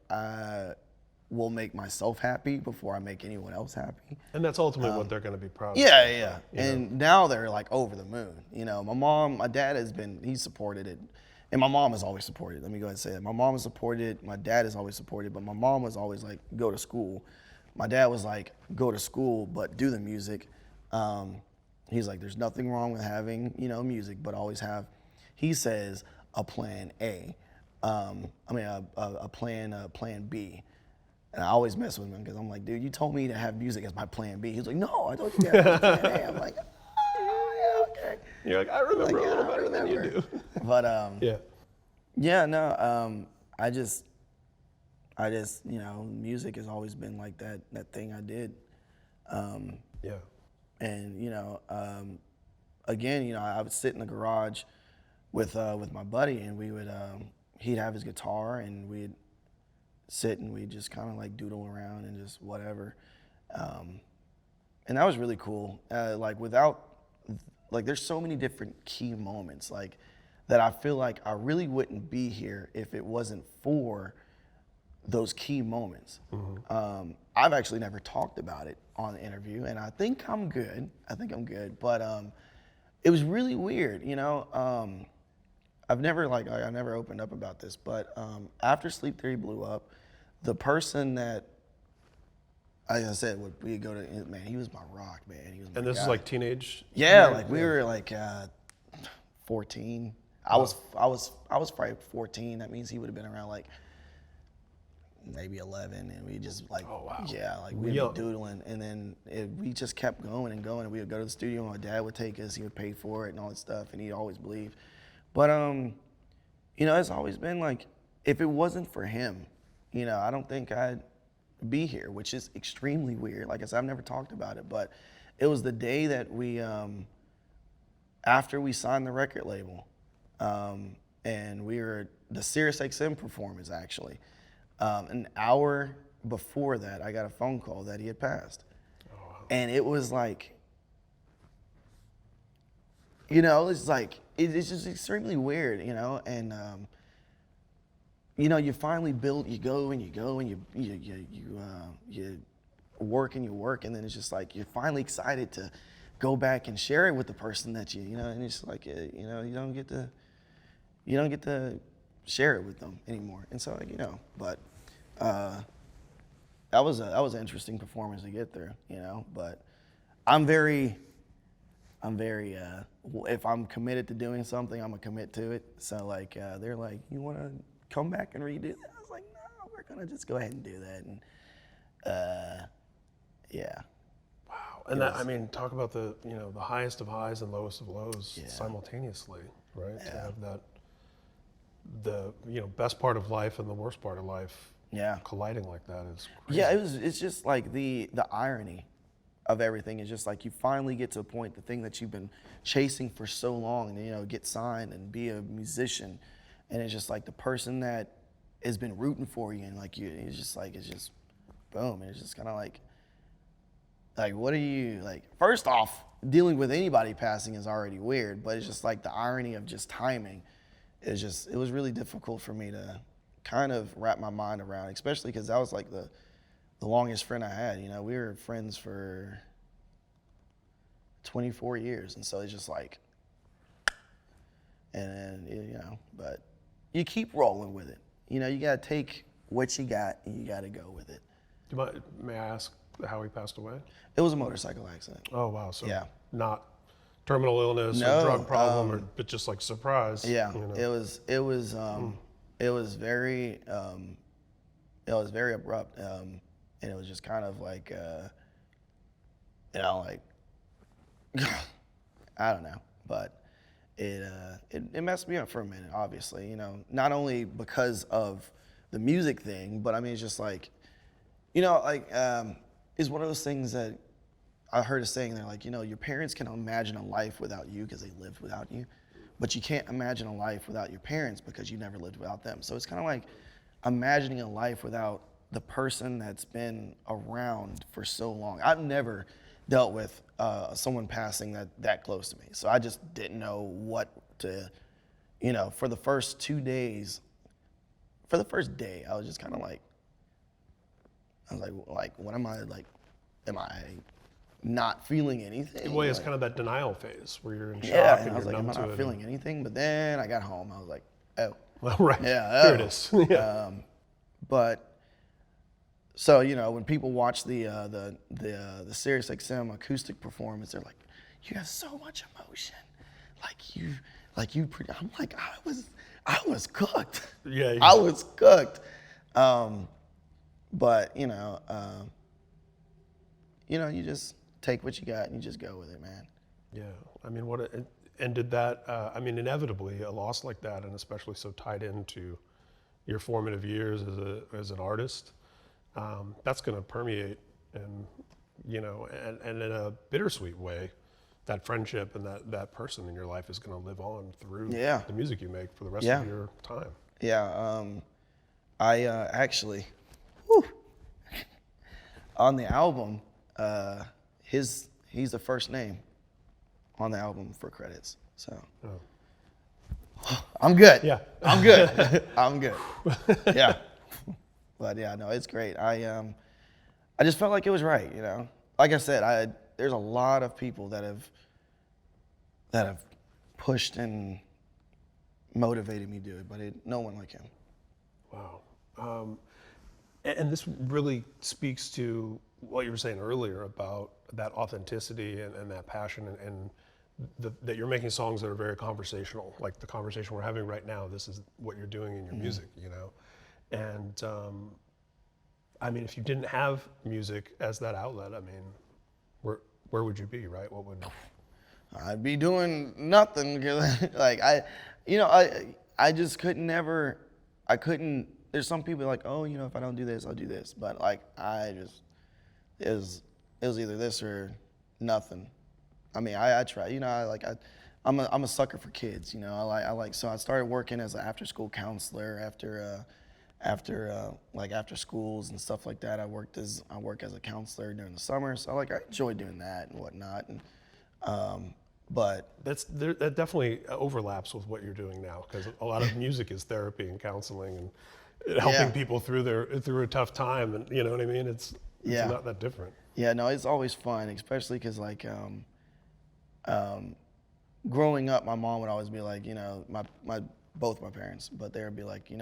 will make myself happy before I make anyone else happy.
And that's ultimately what they're going to be proud of.
Yeah. And now they're like over the moon. You know, my dad he's supported it. And my mom has always supported. Let me go ahead and say that. My mom has supported. My dad has always supported. But my mom was always like, go to school. My dad was like, go to school, but do the music. He's like, there's nothing wrong with having, music, but always have, he says, a plan A. A plan B. And I always mess with him because I'm like, dude, you told me to have music as my plan B. He's like, no, I told you to have plan A. I'm like, oh, yeah, okay.
You're like, I remember a little better than you do.
But I just, music has always been like that thing I did. And again, I would sit in the garage with my buddy, and we would he'd have his guitar, and we'd sit and we'd just kind of like doodle around and just whatever. And that was really cool. There's so many different key moments that I feel like I really wouldn't be here if it wasn't for those key moments. Mm-hmm. I've actually never talked about it on the interview, and I think I'm good. But it was really weird, I never opened up about this, but after Sleep Theory blew up, the person that, like I said, we go to, man, he was my rock, man. He was my
And this
guy.
is like teenage?
Yeah, we were 14. I was probably 14. That means he would have been around maybe 11, and we just
oh, wow.
Yeah, we'd be doodling, and then we just kept going and going, and we would go to the studio, and my dad would take us, he would pay for it and all that stuff, and he'd always believe. But it's always been if it wasn't for him, I don't think I'd be here, which is extremely weird. Like I said, I've never talked about it, but it was the day that we after we signed the record label, and we were the Sirius XM performance actually. An hour before that, I got a phone call that he had passed. Oh, wow. And it was it's just extremely weird, and you finally build, you go and you work and you work, and then it's just you're finally excited to go back and share it with the person that and it's you don't get to share it with them anymore. And so but that was an interesting performance to get through, but I'm very if I'm committed to doing something, I'm gonna commit to it. So they're like, you want to come back and redo that? I was like, no, we're gonna just go ahead and do that. And yeah.
Wow. And talk about the the highest of highs and lowest of lows simultaneously, right? Yeah. To have the best part of life and the worst part of life colliding like that is crazy.
Yeah, it's just the irony of everything is just you finally get to a point, the thing that you've been chasing for so long, and get signed and be a musician, and it's just the person that has been rooting for you, and it's just boom, and it's just kind of what are you first off, dealing with anybody passing is already weird, but it's just the irony of just timing it was really difficult for me to kind of wrap my mind around, especially because that was the longest friend I had. We were friends for 24 years, and so it's just but you keep rolling with it. You gotta take what you got and you gotta go with it.
May I ask how he passed away?
It was a motorcycle accident.
Oh wow, so
yeah,
not terminal illness or drug problem, but just surprise.
Yeah, it was very abrupt, and it was just kind of I don't know, but it messed me up for a minute, obviously, not only because of the music thing, but it's just it's one of those things that I heard a saying, they're your parents can imagine a life without you because they lived without you, but you can't imagine a life without your parents because you never lived without them. So it's kind of imagining a life without the person that's been around for so long. I've never dealt with someone passing that close to me, so I just didn't know what to, for the first 2 days, for the first day, I was just kind of I was like, what am I like? Am I not feeling anything?
Well, it's
Like,
kind of that denial phase where you're in
yeah,
shock
and
and
I was
you're
like, am
numb
I
to
not
it.
feeling anything? But then I got home. I was like, oh,
Well, right.
yeah,
Here
oh.
it is. Yeah.
But so when people watch the Sirius XM acoustic performance, they're like, you have so much emotion, I'm like, I was cooked.
Yeah,
I was cooked. But you just take what you got and you just go with it, man.
Yeah, I mean, and did that, I mean, inevitably, a loss like that, and especially so tied into your formative years as an artist, that's going to permeate and, and in a bittersweet way, that friendship and that person in your life is going to live on through
Yeah.
the music you make for the rest
Yeah.
of your time.
Yeah. I actually, whew, on the album, he's the first name on the album for credits. So I'm good.
Yeah.
I'm good. I'm good. Yeah. But yeah, no, it's great. I just felt like it was right, Like I said, there's a lot of people that have pushed and motivated me to do it, but no one like him.
Wow. And this really speaks to what you were saying earlier about that authenticity and that passion and that you're making songs that are very conversational, like the conversation we're having right now. This is what you're doing in your music, And I mean, if you didn't have music as that outlet, I mean, where would you be, right? What would?
I'd be doing nothing because, like, I just I couldn't. There's some people like, oh, if I don't do this, I'll do this. But like, it was either this or nothing. I mean, I try. I'm a sucker for kids. So I started working as an after-school counselor after schools and stuff like that. I work as a counselor during the summer. So I enjoy doing that and whatnot. And but
that definitely overlaps with what you're doing now, because a lot of music is therapy and counseling and helping people through a tough time, and you know what I mean. It's not that different.
Yeah, no, it's always fun, especially because growing up, my mom would always be like, both my parents, but they would be like, you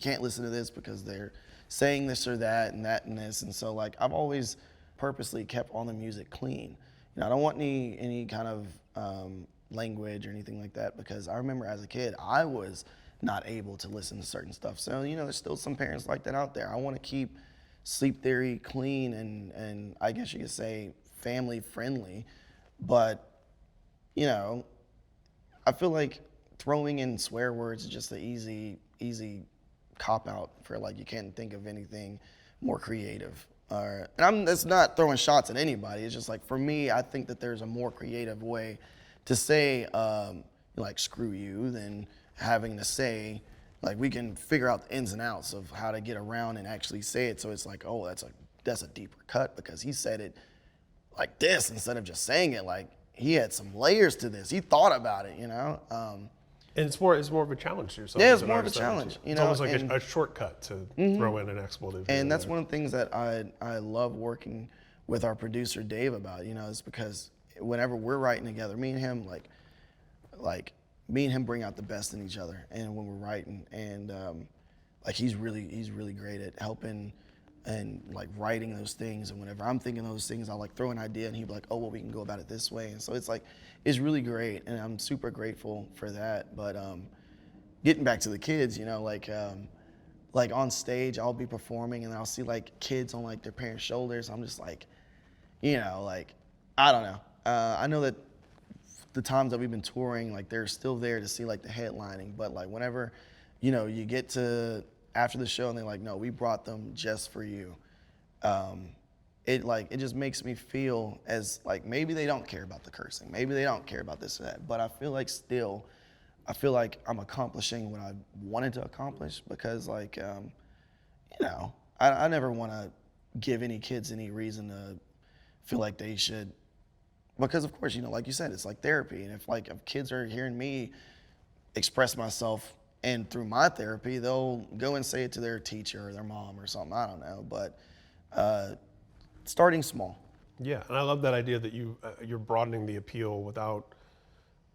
can't listen to this because they're saying this or that and that and this, and so like I've always purposely kept all the music clean. I don't want any kind of language or anything like that, because I remember as a kid I was not able to listen to certain stuff. So there's still some parents like that out there. I want to keep Sleep Theory clean and I guess you could say family friendly, but I feel like throwing in swear words is just an easy cop out for you can't think of anything more creative. And it's not throwing shots at anybody. It's just for me, I think that there's a more creative way to say screw you than having to say we can figure out the ins and outs of how to get around and actually say it. So it's oh, that's a deeper cut because he said it like this instead of just saying it. He had some layers to this. He thought about it,
And it's more of a challenge to yourself.
Yeah, it's more of a challenge.
It's almost like a shortcut to throw in an expletive.
And that's one of the things that I love working with our producer Dave about. Is because whenever we're writing together, me and him me and him bring out the best in each other. And when we're writing, and he's really great at helping and writing those things. And whenever I'm thinking those things, I'll throw an idea, and he'd be like, oh, well, we can go about it this way. And so it's really great, and I'm super grateful for that. But getting back to the kids, on stage, I'll be performing, and I'll see kids on their parents' shoulders. I'm just I don't know. I know that the times that we've been touring, they're still there to see the headlining. But whenever, you get to after the show and they're like, no, we brought them just for you. It just makes me feel as maybe they don't care about the cursing, maybe they don't care about this or that, but I feel like I'm accomplishing what I wanted to accomplish, because I never want to give any kids any reason to feel like they should, because of course, like you said, it's therapy, and if kids are hearing me express myself and through my therapy, they'll go and say it to their teacher or their mom or something. I don't know, but starting small.
Yeah, and I love that idea that you're broadening the appeal without,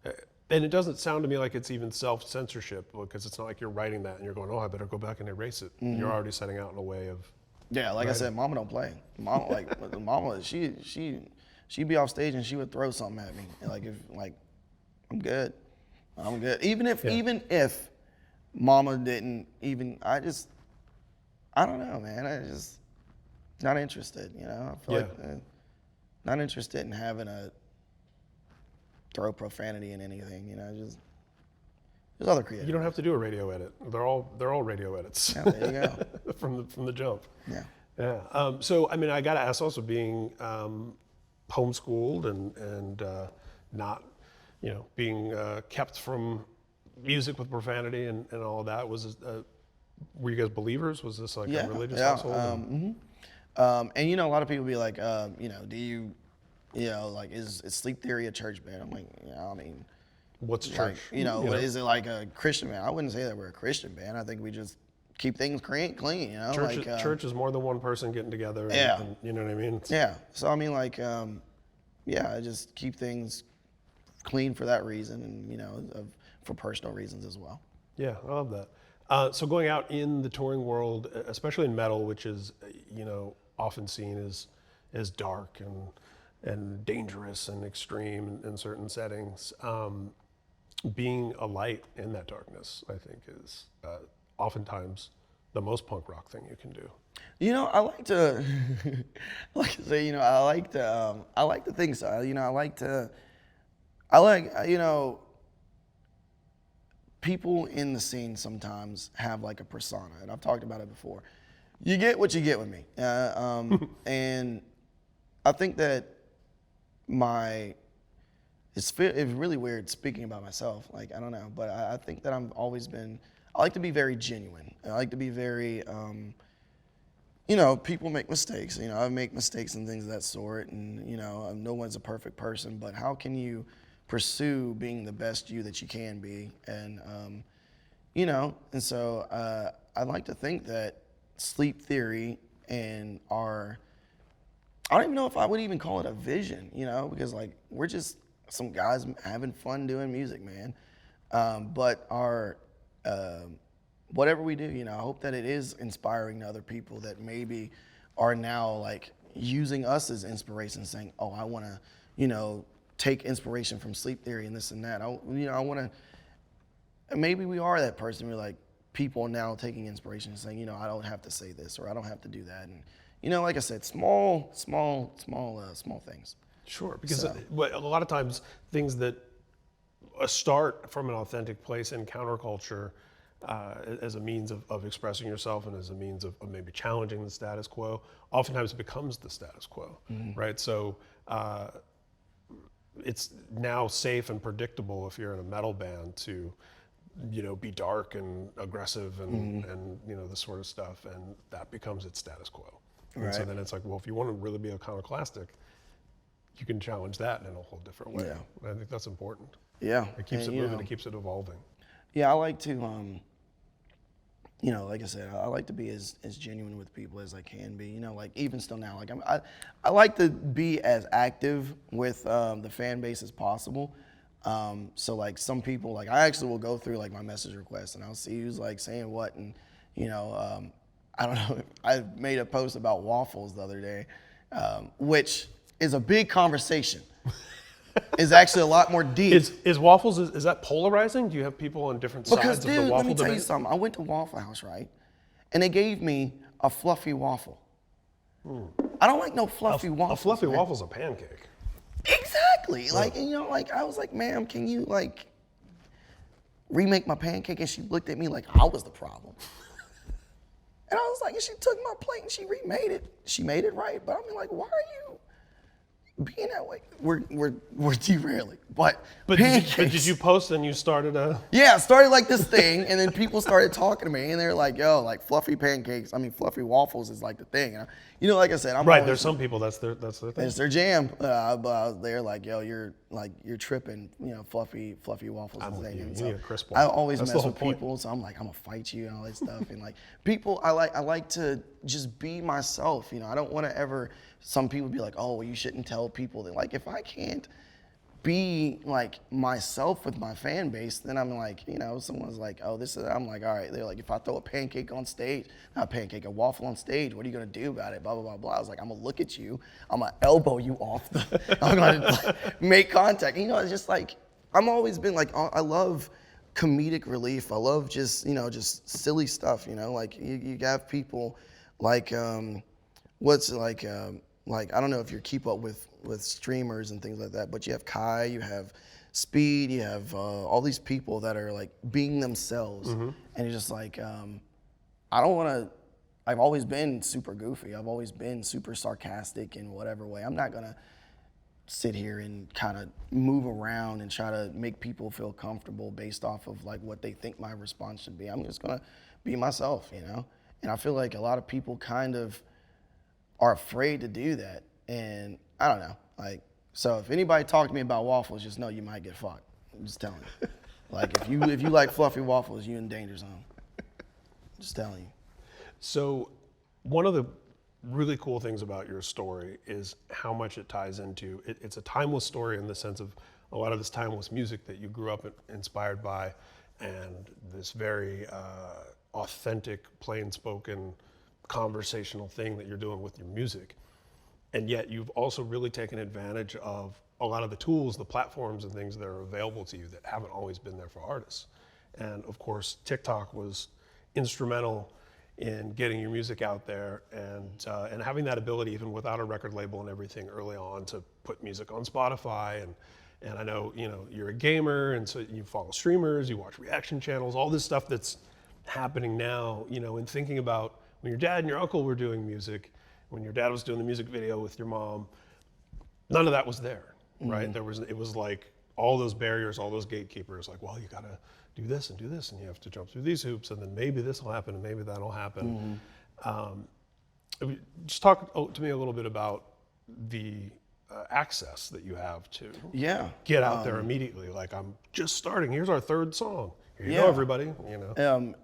and it doesn't sound to me like it's even self-censorship, because it's not like you're writing that and you're going, oh, I better go back and erase it.
Mm-hmm.
You're already setting out in a way of.
Yeah, like I said, Mama don't play. Mama, she'd be off stage and she would throw something at me. Like I'm good. Even if Mama didn't even, I don't know, man. I just not interested. You know, I feel like not interested in having a throw profanity in anything. You know, just there's other creators.
You don't have to do a radio edit. They're all radio edits.
Yeah, there you go.
from the jump.
Yeah.
Yeah. So I mean, I got to ask also, being homeschooled and not, being kept from music with profanity and all of that. Were you guys believers? Was this like a religious household?
And a lot of people be like, do you, like, is sleep theory a church band? I'm like, I mean,
what's church?
What is it, like a Christian band? I wouldn't say that we're a Christian band. I think we just keep things clean.
Church is more than one person getting together. And, you know what I mean?
Yeah. So I mean, like, I just keep things clean for that reason, and for personal reasons as well.
Yeah, I love that. So going out in the touring world, especially in metal, which is often seen as dark and dangerous and extreme in certain settings, being a light in that darkness, I think, is oftentimes the most punk rock thing you can do.
I like to, like I say, I like to think so. I like people in the scene sometimes have like a persona, and I've talked about it before. You get what you get with me, and I think that it's really weird speaking about myself. Like, I don't know, but I think that I like to be very genuine. I like to be very, people make mistakes. I make mistakes and things of that sort, and no one's a perfect person. But how can you pursue being the best you that you can be? And and so I like to think that sleep theory and I don't even know if I would even call it a vision, because like we're just some guys having fun doing music, man. But our whatever we do, I hope that it is inspiring to other people that maybe are now like using us as inspiration, saying, oh, I want to, take inspiration from sleep theory and this and that. I want to, maybe we are that person. We're like people now taking inspiration and saying, I don't have to say this or I don't have to do that. And, like I said, small things.
Sure, because a lot of times things that start from an authentic place in counterculture as a means of expressing yourself and as a means of maybe challenging the status quo, oftentimes it becomes the status quo, right? So it's now safe and predictable if you're in a metal band to, be dark and aggressive and this sort of stuff, and that becomes its status quo. Right. And so then it's like, well, if you want to really be iconoclastic, you can challenge that in a whole different way. Yeah. I think that's important.
Yeah.
It keeps it moving, it keeps it evolving.
Yeah, I like to, like I said, I like to be as genuine with people as I can be. Like even still now, like I like to be as active with the fan base as possible. So like some people, like I actually will go through like my message requests and I'll see who's like saying what, and I don't know. I made a post about waffles the other day, which is a big conversation. Is actually a lot more deep.
Is waffles, is that polarizing? Do you have people on different sides of the waffle debate?
Let me tell you something. I went to Waffle House, right? And they gave me a fluffy waffle. I don't like no fluffy waffles.
A fluffy waffle's a pancake.
Exactly. Like, I was like, ma'am, can you like remake my pancake? And she looked at me like I was the problem. And I was like, and she took my plate and she remade it. She made it right. But I mean, like, why are you being that way, we're derailing. But
But did you post and you started a?
Yeah, it started like this thing, and then people started talking to me, and they're like, "Yo, like fluffy pancakes. I mean, fluffy waffles is like the thing." And like I said, I'm
Right.
always,
There's some people that's their thing.
it's their jam. But they're like, "Yo, you're tripping. Fluffy waffles is the thing."
You.
And
You need a crisp one.
I always
That's the
mess
whole
with
point.
people, so I'm like, I'm gonna fight you and all that stuff. And like people, I like to just be myself. I don't want to ever. Some people be like, "Oh, well, you shouldn't tell people that." Like, if I can't be like myself with my fan base, then I'm like, someone's like, "Oh, this is," I'm like, all right. They're like, if I throw a pancake on stage, not a pancake, a waffle on stage, what are you gonna do about it? Blah blah blah blah. I was like, I'm gonna look at you, I'm gonna elbow you off I'm gonna make contact. It's just like I'm always been like, I love comedic relief. I love just silly stuff. Like you have people like what's like I don't know if you keep up with streamers and things like that, but you have Kai, you have Speed, you have all these people that are like being themselves, and it's just like I don't want to. I've always been super goofy. I've always been super sarcastic in whatever way. I'm not gonna sit here and kind of move around and try to make people feel comfortable based off of like what they think my response should be. I'm just gonna be myself, And I feel like a lot of people kind of are afraid to do that, and I don't know. Like, so if anybody talk to me about waffles, just know you might get fucked. I'm just telling you. Like, if you like fluffy waffles, you in danger zone. Just telling you.
So, one of the really cool things about your story is how much it ties into. It's a timeless story in the sense of a lot of this timeless music that you grew up inspired by, and this very authentic, plain-spoken, conversational thing that you're doing with your music. And yet you've also really taken advantage of a lot of the tools, the platforms and things that are available to you that haven't always been there for artists. And of course, TikTok was instrumental in getting your music out there and having that ability, even without a record label and everything early on, to put music on Spotify. And I know, you're a gamer, and so you follow streamers, you watch reaction channels, all this stuff that's happening now, and thinking about when your dad and your uncle were doing music, when your dad was doing the music video with your mom, none of that was there, right? It was like all those barriers, all those gatekeepers, like, well, you gotta do this, and you have to jump through these hoops, and then maybe this will happen, and maybe that'll happen. Just talk to me a little bit about the access that you have to get out there immediately. Like, I'm just starting, here's our third song. Here you go, everybody,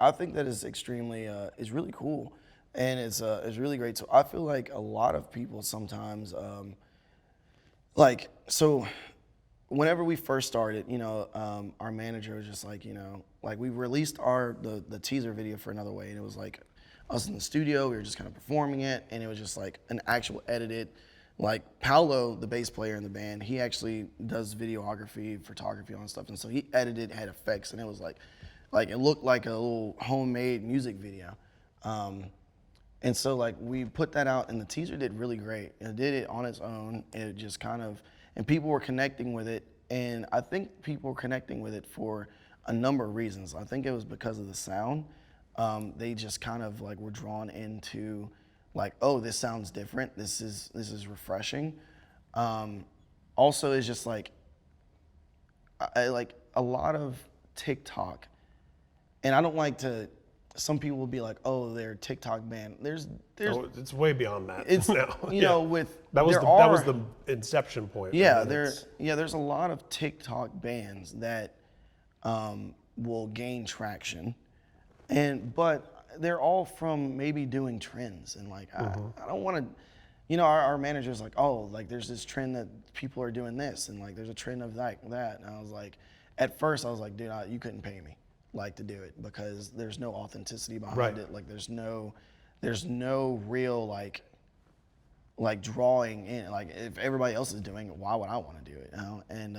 I think that is extremely, is really cool. And it's really great. So I feel like a lot of people sometimes, so whenever we first started, our manager was just like, like we released the teaser video for Another Way, and it was like us in the studio, we were just kind of performing it, and it was just like an actual edited, like Paolo, the bass player in the band, he actually does videography, photography on stuff, and so he edited, had effects, and it was like it looked like a little homemade music video. And so like we put that out, and the teaser did really great. It did it on its own. It just kind of, and people were connecting with it. And I think people were connecting with it for a number of reasons. I think it was because of the sound. They just kind of like were drawn into like, oh, this sounds different. This is refreshing. Also, it's just like, I like a lot of TikTok, and I don't like to. Some people will be like, "Oh, they're TikTok banned." There's
it's way beyond that.
It's
now. That was the inception point.
Yeah, there's a lot of TikTok bans that will gain traction, but they're all from maybe doing trends, and like I don't want to, our manager's like, "Oh, like there's this trend that people are doing this, and like there's a trend of that," and I was like, at first I was like, "Dude, you couldn't pay me like to do it because there's no authenticity behind it. Like there's no real like drawing in. Like if everybody else is doing it, why would I want to do it?" And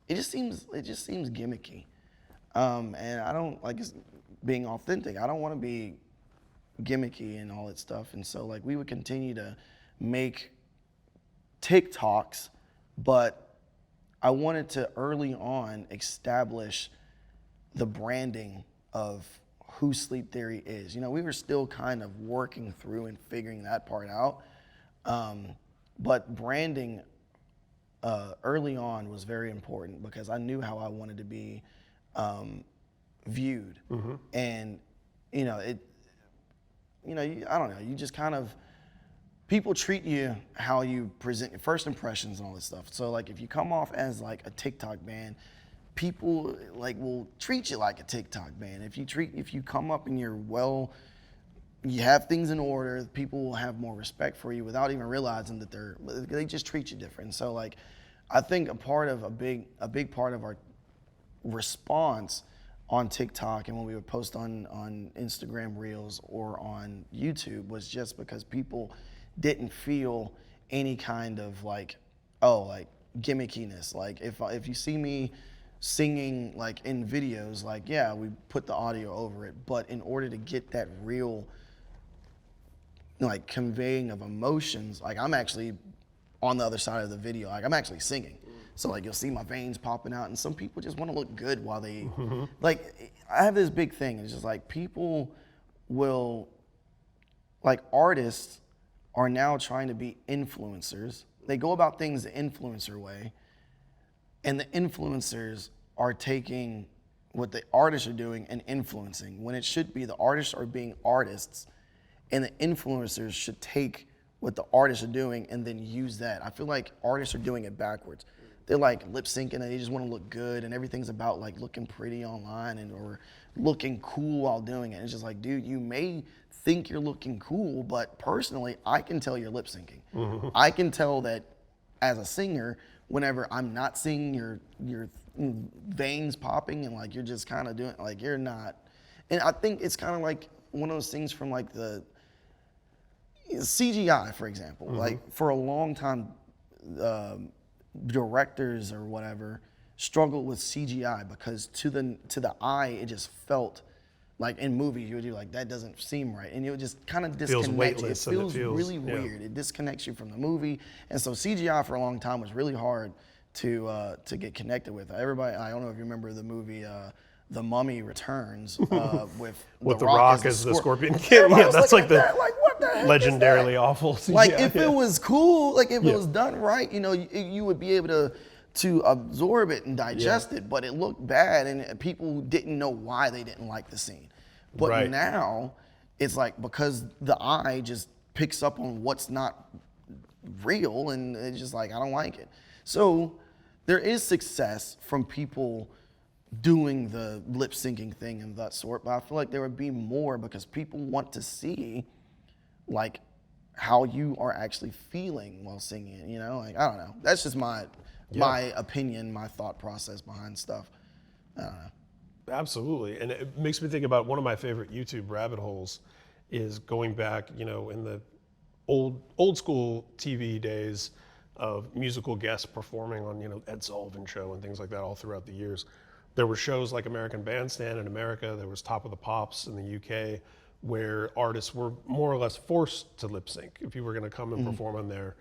it just seems gimmicky. And I don't like being authentic. I don't want to be gimmicky and all that stuff. And so like we would continue to make TikToks, but I wanted to early on establish the branding of who Sleep Theory is. We were still kind of working through and figuring that part out. But branding early on was very important because I knew how I wanted to be viewed, and you know it. You know, I don't know. You just kind of people treat you how you present your first impressions and all this stuff. So like if you come off as like a TikTok band, people like will treat you like a TikTok band. If you come up and you have things in order, people will have more respect for you without even realizing that they just treat you different. So like I think a big part of our response on TikTok and when we would post on Instagram Reels or on YouTube was just because people didn't feel any kind of like gimmickiness. Like if you see me singing like in videos, like yeah, we put the audio over it, but in order to get that real like conveying of emotions, like I'm actually on the other side of the video, like I'm actually singing. So like you'll see my veins popping out, and some people just want to look good while they like. I have this big thing. It's just like people will, like artists are now trying to be influencers. They go about things the influencer way, and the influencers are taking what the artists are doing and influencing. When it should be the artists are being artists, and the influencers should take what the artists are doing and then use that. I feel like artists are doing it backwards. They're like lip syncing and they just want to look good and everything's about like looking pretty online or looking cool while doing it. It's just like, dude, you may think you're looking cool, but personally, I can tell you're lip syncing. I can tell that as a singer, whenever I'm not seeing your veins popping and like you're just kind of doing like you're not. And I think it's kind of like one of those things from like the CGI, for example. Like for a long time, directors or whatever struggled with CGI because to the eye it just felt like in movies you would be like that doesn't seem right and it would just kind of disconnect you. It feels really weird. It disconnects you from the movie, and so CGI for a long time was really hard to get connected with. Everybody, I don't know if you remember the movie The Mummy Returns with
The Rock as the Scorpion King. Yeah, that's like the what the heck legendarily awful CGI.
Like if it was cool, like if it was done right, you know, you would be able to absorb it and digest it, but it looked bad and people didn't know why they didn't like the scene. But now it's like because the eye just picks up on what's not real and it's just like I don't like it. So there is success from people doing the lip syncing thing and that sort, but I feel like there would be more because people want to see like how you are actually feeling while singing it, you know? Like I don't know. That's just my opinion, my thought process behind stuff. I don't know.
Absolutely, and it makes me think about one of my favorite YouTube rabbit holes is going back, you know, in the old school TV days of musical guests performing on, you know, Ed Sullivan Show and things like that all throughout the years. There were shows like American Bandstand in America, there was Top of the Pops in the UK, where artists were more or less forced to lip sync. If you were gonna come and perform on there,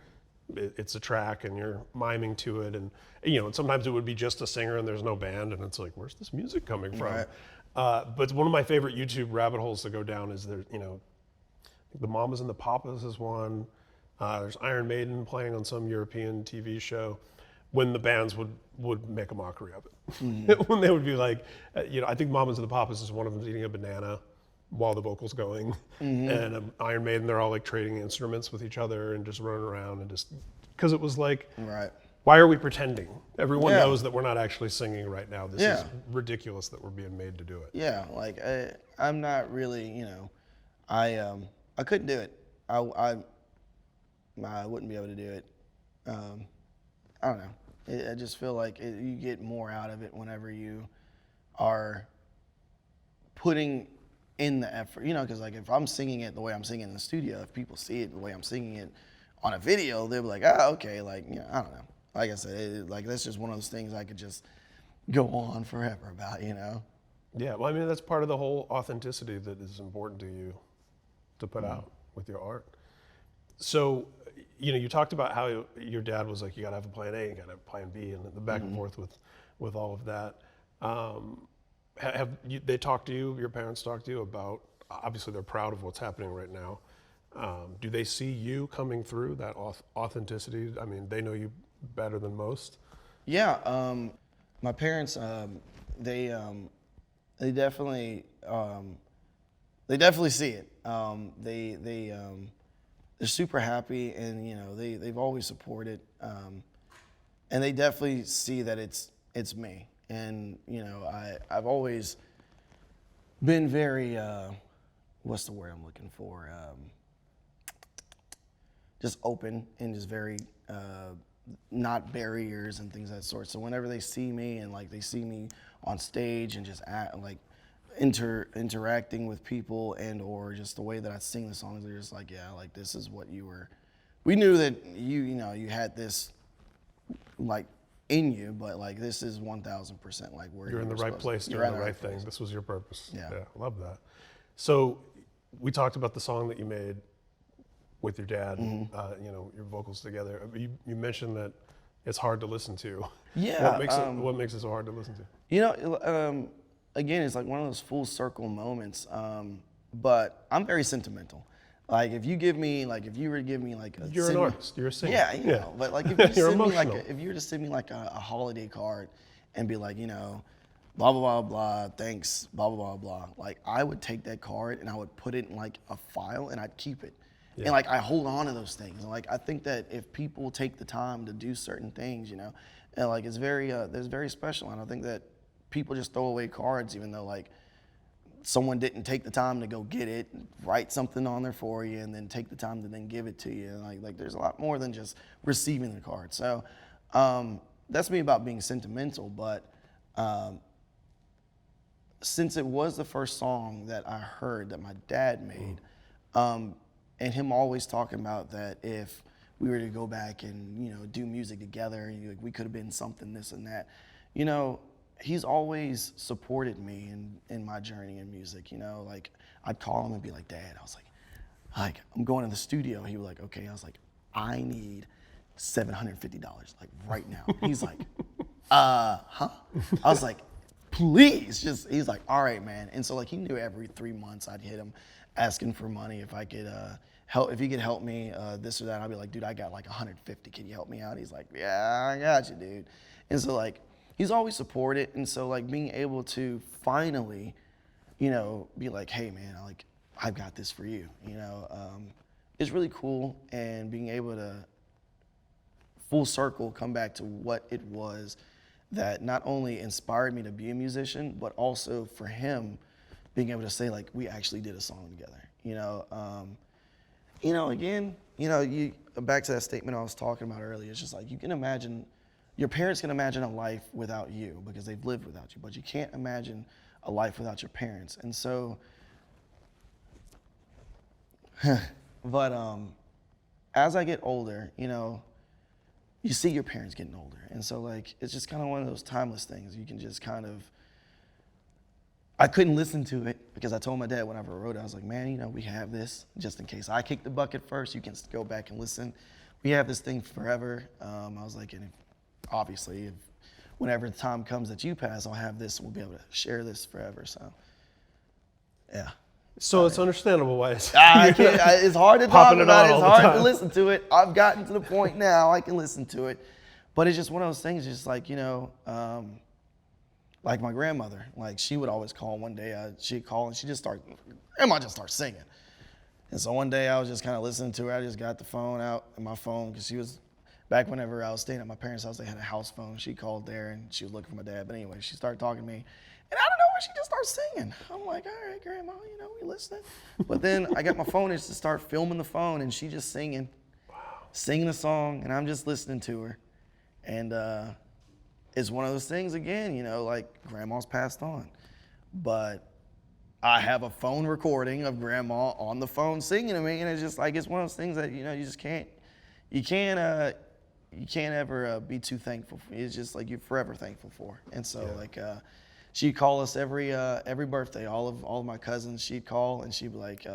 it's a track and you're miming to it, and you know, and sometimes it would be just a singer and there's no band, and it's like, where's this music coming from?
Right.
But one of my favorite YouTube rabbit holes to go down is there, you know, the Mamas and the Papas is one. There's Iron Maiden playing on some European TV show. When the bands would make a mockery of it. When they would be like, you know, I think Mamas and the Papas is one of them eating a banana while the vocal's going. And Iron Maiden, they're all like trading instruments with each other and just running around and just, because it was like, why are we pretending? Everyone knows that we're not actually singing right now. This is ridiculous that we're being made to do it.
Yeah, like I'm not really, you know, I couldn't do it. I wouldn't be able to do it. I don't know. I just feel like you get more out of it whenever you are putting in the effort, you know, because like if I'm singing it the way I'm singing in the studio, if people see it the way I'm singing it on a video, they'll be like, oh, okay, like, you know, I don't know. Like I said, like that's just one of those things I could just go on forever about, you know?
Yeah, well, I mean, that's part of the whole authenticity that is important to you to put out with your art. So, you know, you talked about how your dad was like, you gotta have a plan A, you gotta have a plan B, and the back and forth with all of that. They talked to you, your parents talked to you about, obviously they're proud of what's happening right now. Do they see you coming through that authenticity? I mean, they know you better than most?
Yeah, my parents, they they definitely they definitely see it. They're super happy, and they've always supported, and they definitely see that it's me. And I've always been very what's the word I'm looking for? Just open and just very not barriers and things of that sort. So whenever they see me and like they see me on stage and just interacting with people and or just the way that I sing the songs, they're just like, yeah, like this is what you were. We knew that you had this like in you, but like this is 1,000% like where
You're in the right place doing the right thing. This was your purpose.
Yeah,
love that. So we talked about the song that you made with your dad, your vocals together. You mentioned that it's hard to listen to.
Yeah.
What makes it so hard to listen to?
Again, it's like one of those full circle moments. But I'm very sentimental. Like if you were to give me like
You're an artist. You're a singer.
Yeah, you know. But like if you
You're
send me
emotional.
if you were to send me like a holiday card and be like, blah blah blah blah, thanks, blah blah blah blah. Like I would take that card and I would put it in like a file and I'd keep it. Yeah. And like I hold on to those things. And like I think that if people take the time to do certain things, and like it's very special. And I think that people just throw away cards even though like someone didn't take the time to go get it, write something on there for you, and then take the time to then give it to you. And like there's a lot more than just receiving the card. So that's me about being sentimental. But since it was the first song that I heard that my dad made, and him always talking about that if we were to go back and do music together, we could have been something, this and that. He's always supported me in my journey in music. Like I'd call him and be like, Dad, I was like I'm going to the studio. He was like, okay. I was like, I need $750 like right now. He's like, huh? I was like, please, he's like, all right, man. And so like he knew every 3 months I'd hit him asking for money if I could if he could help me this or that. I'd be like, dude, I got like 150. Can you help me out? He's like, yeah, I got you, dude. And so like he's always supported. And so like being able to finally, be like, hey man, I've got this for you. It's really cool. And being able to full circle come back to what it was that not only inspired me to be a musician, but also for him being able to say like we actually did a song together. Again, you back to that statement I was talking about earlier. It's just like your parents can imagine a life without you because they've lived without you, but you can't imagine a life without your parents. And so, but as I get older, you see your parents getting older. And so like, it's just kind of one of those timeless things. You can just kind of, I couldn't listen to it because I told my dad whenever I wrote it, I was like, man, we have this just in case I kick the bucket first, you can go back and listen. We have this thing forever. I was like, and obviously, whenever the time comes that you pass, I'll have this and we'll be able to share this forever. So, yeah.
So it's understandable why it's
it's hard to talk
popping it
about
on
it.
all
It's
the
hard to
time.
listen to it. I've gotten to the point now I can listen to it. But it's just one of those things, just like, like my grandmother, like she would always call one day, she'd call and she'd just start singing. And so one day I was just kind of listening to her. I just got the phone out and my phone, because she was, back whenever I was staying at my parents' house, they had a house phone. She called there and she was looking for my dad. But anyway, she started talking to me. And I don't know why she just starts singing. I'm like, all right, Grandma, we listening. But then I got my phone and just start filming the phone and she just singing the song, and I'm just listening to her. And it's one of those things again, like Grandma's passed on. But I have a phone recording of Grandma on the phone singing to me, and it's just like, it's one of those things that, you just can't ever be too thankful for. It's just like you're forever thankful for. And so like she'd call us every birthday. All of my cousins, she'd call and she'd be like,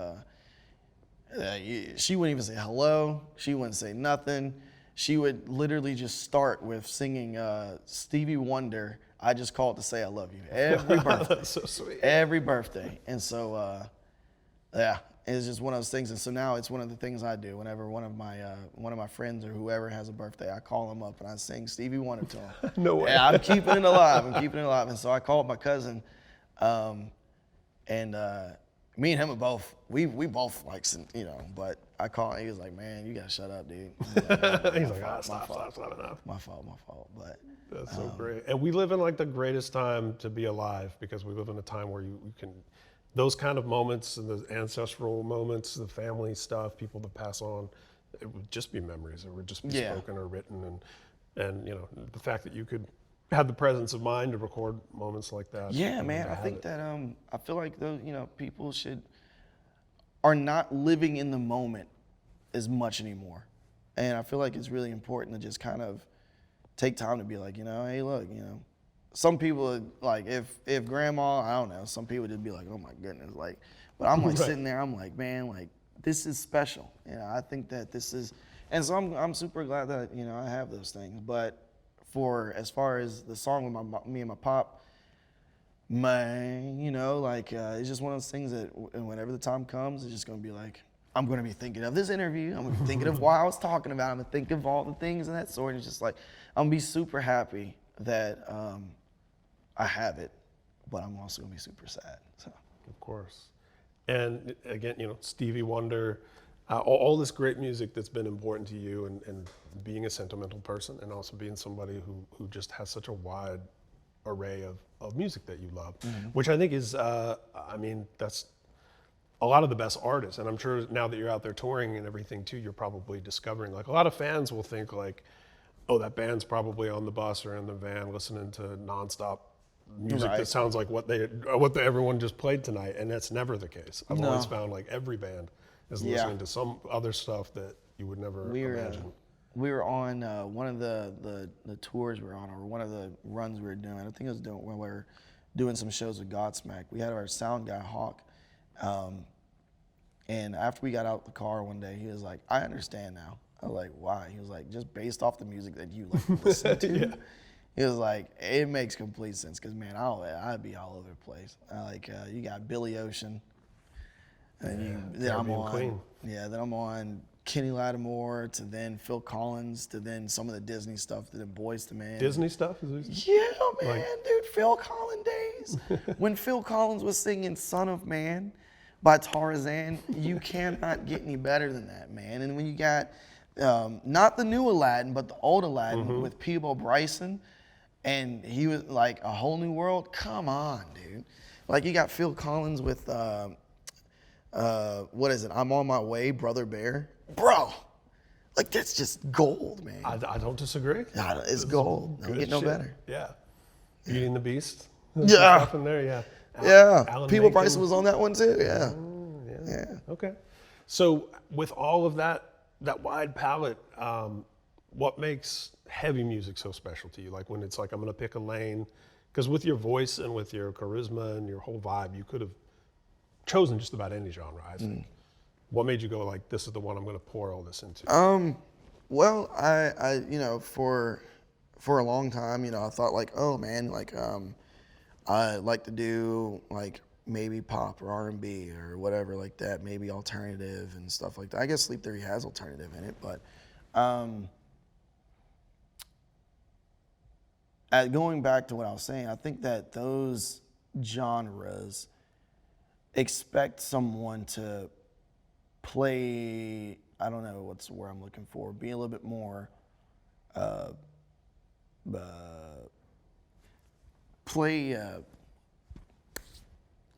she wouldn't even say hello. She wouldn't say nothing. She would literally just start with singing Stevie Wonder, I Just Called to Say I Love You, every birthday.
That's so sweet.
Every birthday. And so, yeah. it's just one of those things. And so now it's one of the things I do whenever one of my friends or whoever has a birthday, I call them up and I sing Stevie Wonder to them.
No way.
Yeah, I'm keeping it alive. And so I called my cousin, and me and him are both, we both like, you know, but I called, he was like, man, you gotta shut up, dude.
He's like, stop enough.
My fault. But
That's so great. And we live in like the greatest time to be alive, because we live in a time where you can, those kind of moments and the ancestral moments, the family stuff, people that pass on, it would just be memories. It would just be spoken or written. And you know, the fact that you could have the presence of mind to record moments like that.
Yeah, man. I think that I feel like those, you know, people are not living in the moment as much anymore, and I feel like it's really important to just kind of take time to be like, you know, hey, look, you know, some people like if grandma, I don't know, some people just be like, oh my goodness, like, but I'm like sitting there, I'm like, man, like this is special. You know, I think that this is, and so I'm super glad that, you know, I have those things, but. For as far as the song with me and my pop, man, you know, like it's just one of those things that whenever the time comes, it's just gonna be like, I'm gonna be thinking of this interview. I'm gonna be thinking of why I was talking about it. I'm gonna think of all the things and that sort. And it's just like, I'm gonna be super happy that I have it, but I'm also gonna be super sad. So.
Of course. And again, you know, Stevie Wonder, all this great music that's been important to you, and being a sentimental person, and also being somebody who just has such a wide array of music that you love, which I think is, I mean, that's a lot of the best artists. And I'm sure now that you're out there touring and everything too, you're probably discovering, like a lot of fans will think like, oh, that band's probably on the bus or in the van listening to nonstop music that sounds like what everyone just played tonight. And that's never the case. I've always found like every band is listening to some other stuff that you would never imagine.
We were on one of the tours we were on, or one of the runs we were doing. I think it was when we were doing some shows with Godsmack. We had our sound guy, Hawk, and after we got out the car one day, he was like, I understand now. I was like, why? He was like, just based off the music that you like listen to. He was like, it makes complete sense, because man, I'd be all over the place. Like you got Billy Ocean. And then I'm on Queen. Yeah, then I'm on Kenny Lattimore, to then Phil Collins, to then some of the Disney stuff, to then Boyz II Men.
Disney stuff?
Yeah, man, dude, Phil Collins days. When Phil Collins was singing Son of Man by Tarzan, you cannot get any better than that, man. And when you got, not the new Aladdin, but the old Aladdin with Peabo Bryson, and he was like A Whole New World, come on, dude. Like you got Phil Collins with, what is it? I'm on My Way, Brother Bear. Bro, like that's just gold, man.
I don't disagree.
It's gold. Don't get no better.
Yeah. Eating the Beast.
Yeah.
Stuff in there, yeah.
Yeah. Peabo Bryson was on that one too. Yeah.
Yeah. Okay. So with all of that wide palette, what makes heavy music so special to you? Like when it's like, I'm going to pick a lane, because with your voice and with your charisma and your whole vibe, you could have chosen just about any genre, I think. What made you go like, this is the one I'm going to pour all this into?
Well, I you know, for a long time, you know, I thought like, oh man, like I like to do like maybe pop or R&B or whatever like that, maybe alternative and stuff like that. I guess Sleep Theory has alternative in it, but going back to what I was saying, I think that those genres expect someone to play, I don't know what's the word I'm looking for, be a little bit more,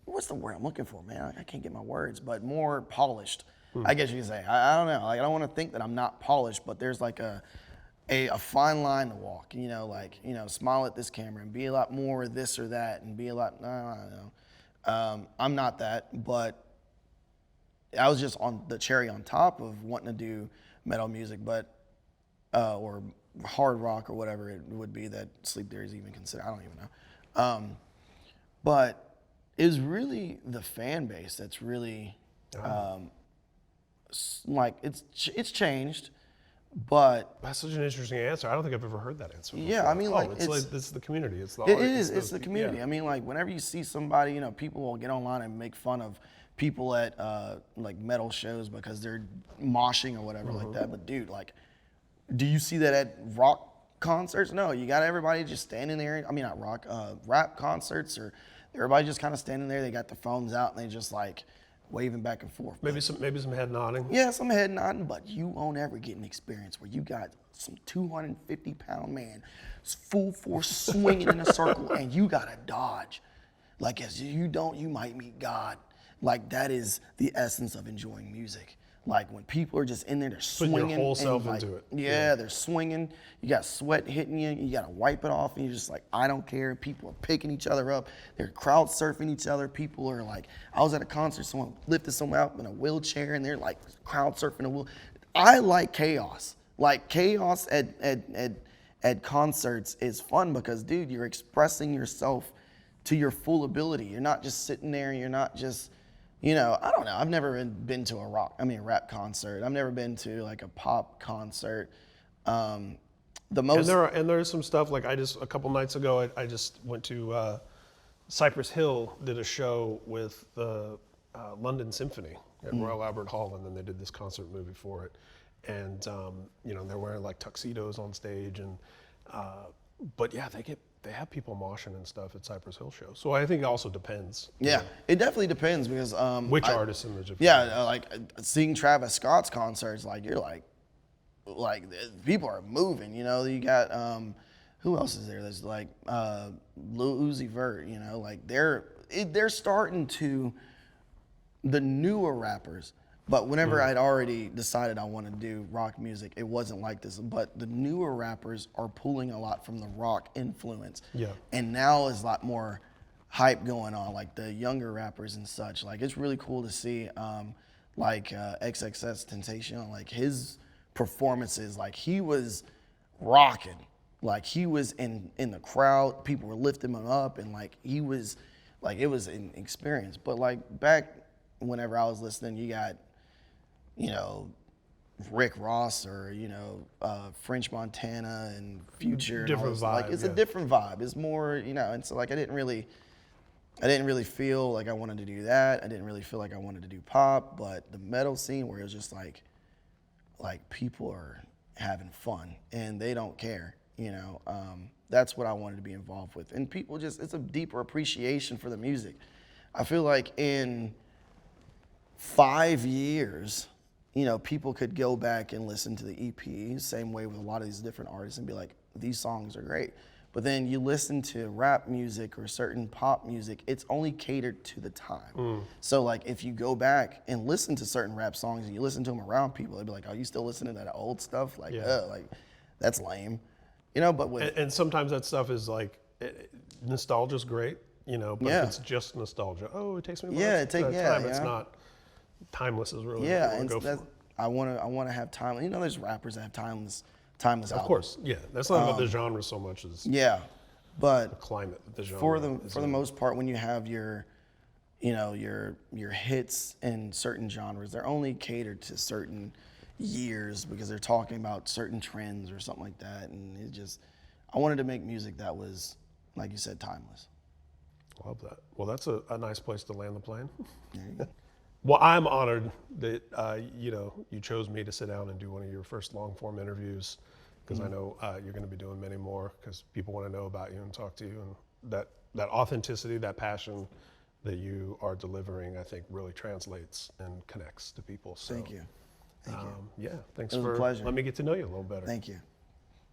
what's the word I'm looking for, man? I can't get my words, but more polished, I guess you could say. I don't know, like I don't want to think that I'm not polished, but there's like a fine line to walk, you know, like, you know, smile at this camera and be a lot more this or that and be a lot, I don't know. I'm not that, but I was just on the cherry on top of wanting to do metal music, but or hard rock or whatever it would be that Sleep Theory is even considered. I don't even know. But it was really the fan base that's really like it's changed. But
that's such an interesting answer. I don't think I've ever heard that answer before.
Yeah, I mean, like
it's like this is the community. It's the
it is. It's the community. Yeah. I mean, like whenever you see somebody, you know, people will get online and make fun of people at like metal shows because they're moshing or whatever like that. But dude, like, do you see that at rock concerts? No, you got everybody just standing there. I mean, not rock, rap concerts, or everybody just kind of standing there. They got their phones out and they just like waving back and forth.
Maybe some head nodding.
Yeah, some head nodding, but you won't ever get an experience where you got some 250-pound man full force swinging in a circle and you got to dodge. Like, as you don't, you might meet God. Like, that is the essence of enjoying music. Like, when people are just in there, they're swinging.
Putting your whole self
like,
into it.
Yeah, they're swinging. You got sweat hitting you. You got to wipe it off. And you're just like, I don't care. People are picking each other up. They're crowd surfing each other. People are like, I was at a concert, someone lifted someone out in a wheelchair, and they're like crowd surfing a wheel. I like chaos. Like, chaos at concerts is fun because, dude, you're expressing yourself to your full ability. You're not just sitting there. You're not just, I don't know. I've never been to a rap concert. I've never been to like a pop concert. The most
And there's some stuff like a couple nights ago, I just went to Cypress Hill, did a show with the London Symphony at Royal Albert Hall, and then they did this concert movie for it. And they're wearing like tuxedos on stage, and but yeah, they have people moshing and stuff at Cypress Hill shows. So I think it also depends.
Yeah, it definitely depends because
Which artist in the Egyptian?
Yeah, like seeing Travis Scott's concerts, like you're like people are moving. You got who else is there? There's like Lil Uzi Vert. Like they're starting to the newer rappers. But whenever I'd already decided I want to do rock music, it wasn't like this. But the newer rappers are pulling a lot from the rock influence. Yeah. And now is a lot more hype going on, like the younger rappers and such. Like, it's really cool to see, XXS Temptation, like his performances, like he was rocking. Like, he was in the crowd, people were lifting him up, and like he was, like, it was an experience. But like back whenever I was listening, you got, Rick Ross or, French Montana and Future.
Different vibe.
Like, it's a different vibe. It's more, and so like I didn't really feel like I wanted to do that. I didn't really feel like I wanted to do pop, but the metal scene where it was just like people are having fun and they don't care, that's what I wanted to be involved with. And people it's a deeper appreciation for the music. I feel like in 5 years, people could go back and listen to the EP, same way with a lot of these different artists, and be like, these songs are great. But then you listen to rap music or certain pop music, it's only catered to the time. So like if you go back and listen to certain rap songs and you listen to them around people, they'd be like, oh, you still listening to that old stuff? Like, like that's lame. But with
and sometimes that stuff is like, nostalgia's great, but if it's just nostalgia, it takes me back to that time. It's not. Timeless is really what
and
go for.
I want to have time. There's rappers that have timeless albums.
Of course, yeah. That's not about the genre so much as
but
the climate that the genre.
For the most part, when you have your hits in certain genres, they're only catered to certain years because they're talking about certain trends or something like that. And I wanted to make music that was, like you said, timeless.
Love that. Well, that's a nice place to land the plane.
There you go.
Well, I'm honored that you chose me to sit down and do one of your first long-form interviews, because I know you're going to be doing many more, because people want to know about you and talk to you, and that authenticity, that passion that you are delivering, I think really translates and connects to people. So,
Thank you.
Yeah, thanks
It was
for
a pleasure.
letting me get to know you a little better.
Thank you.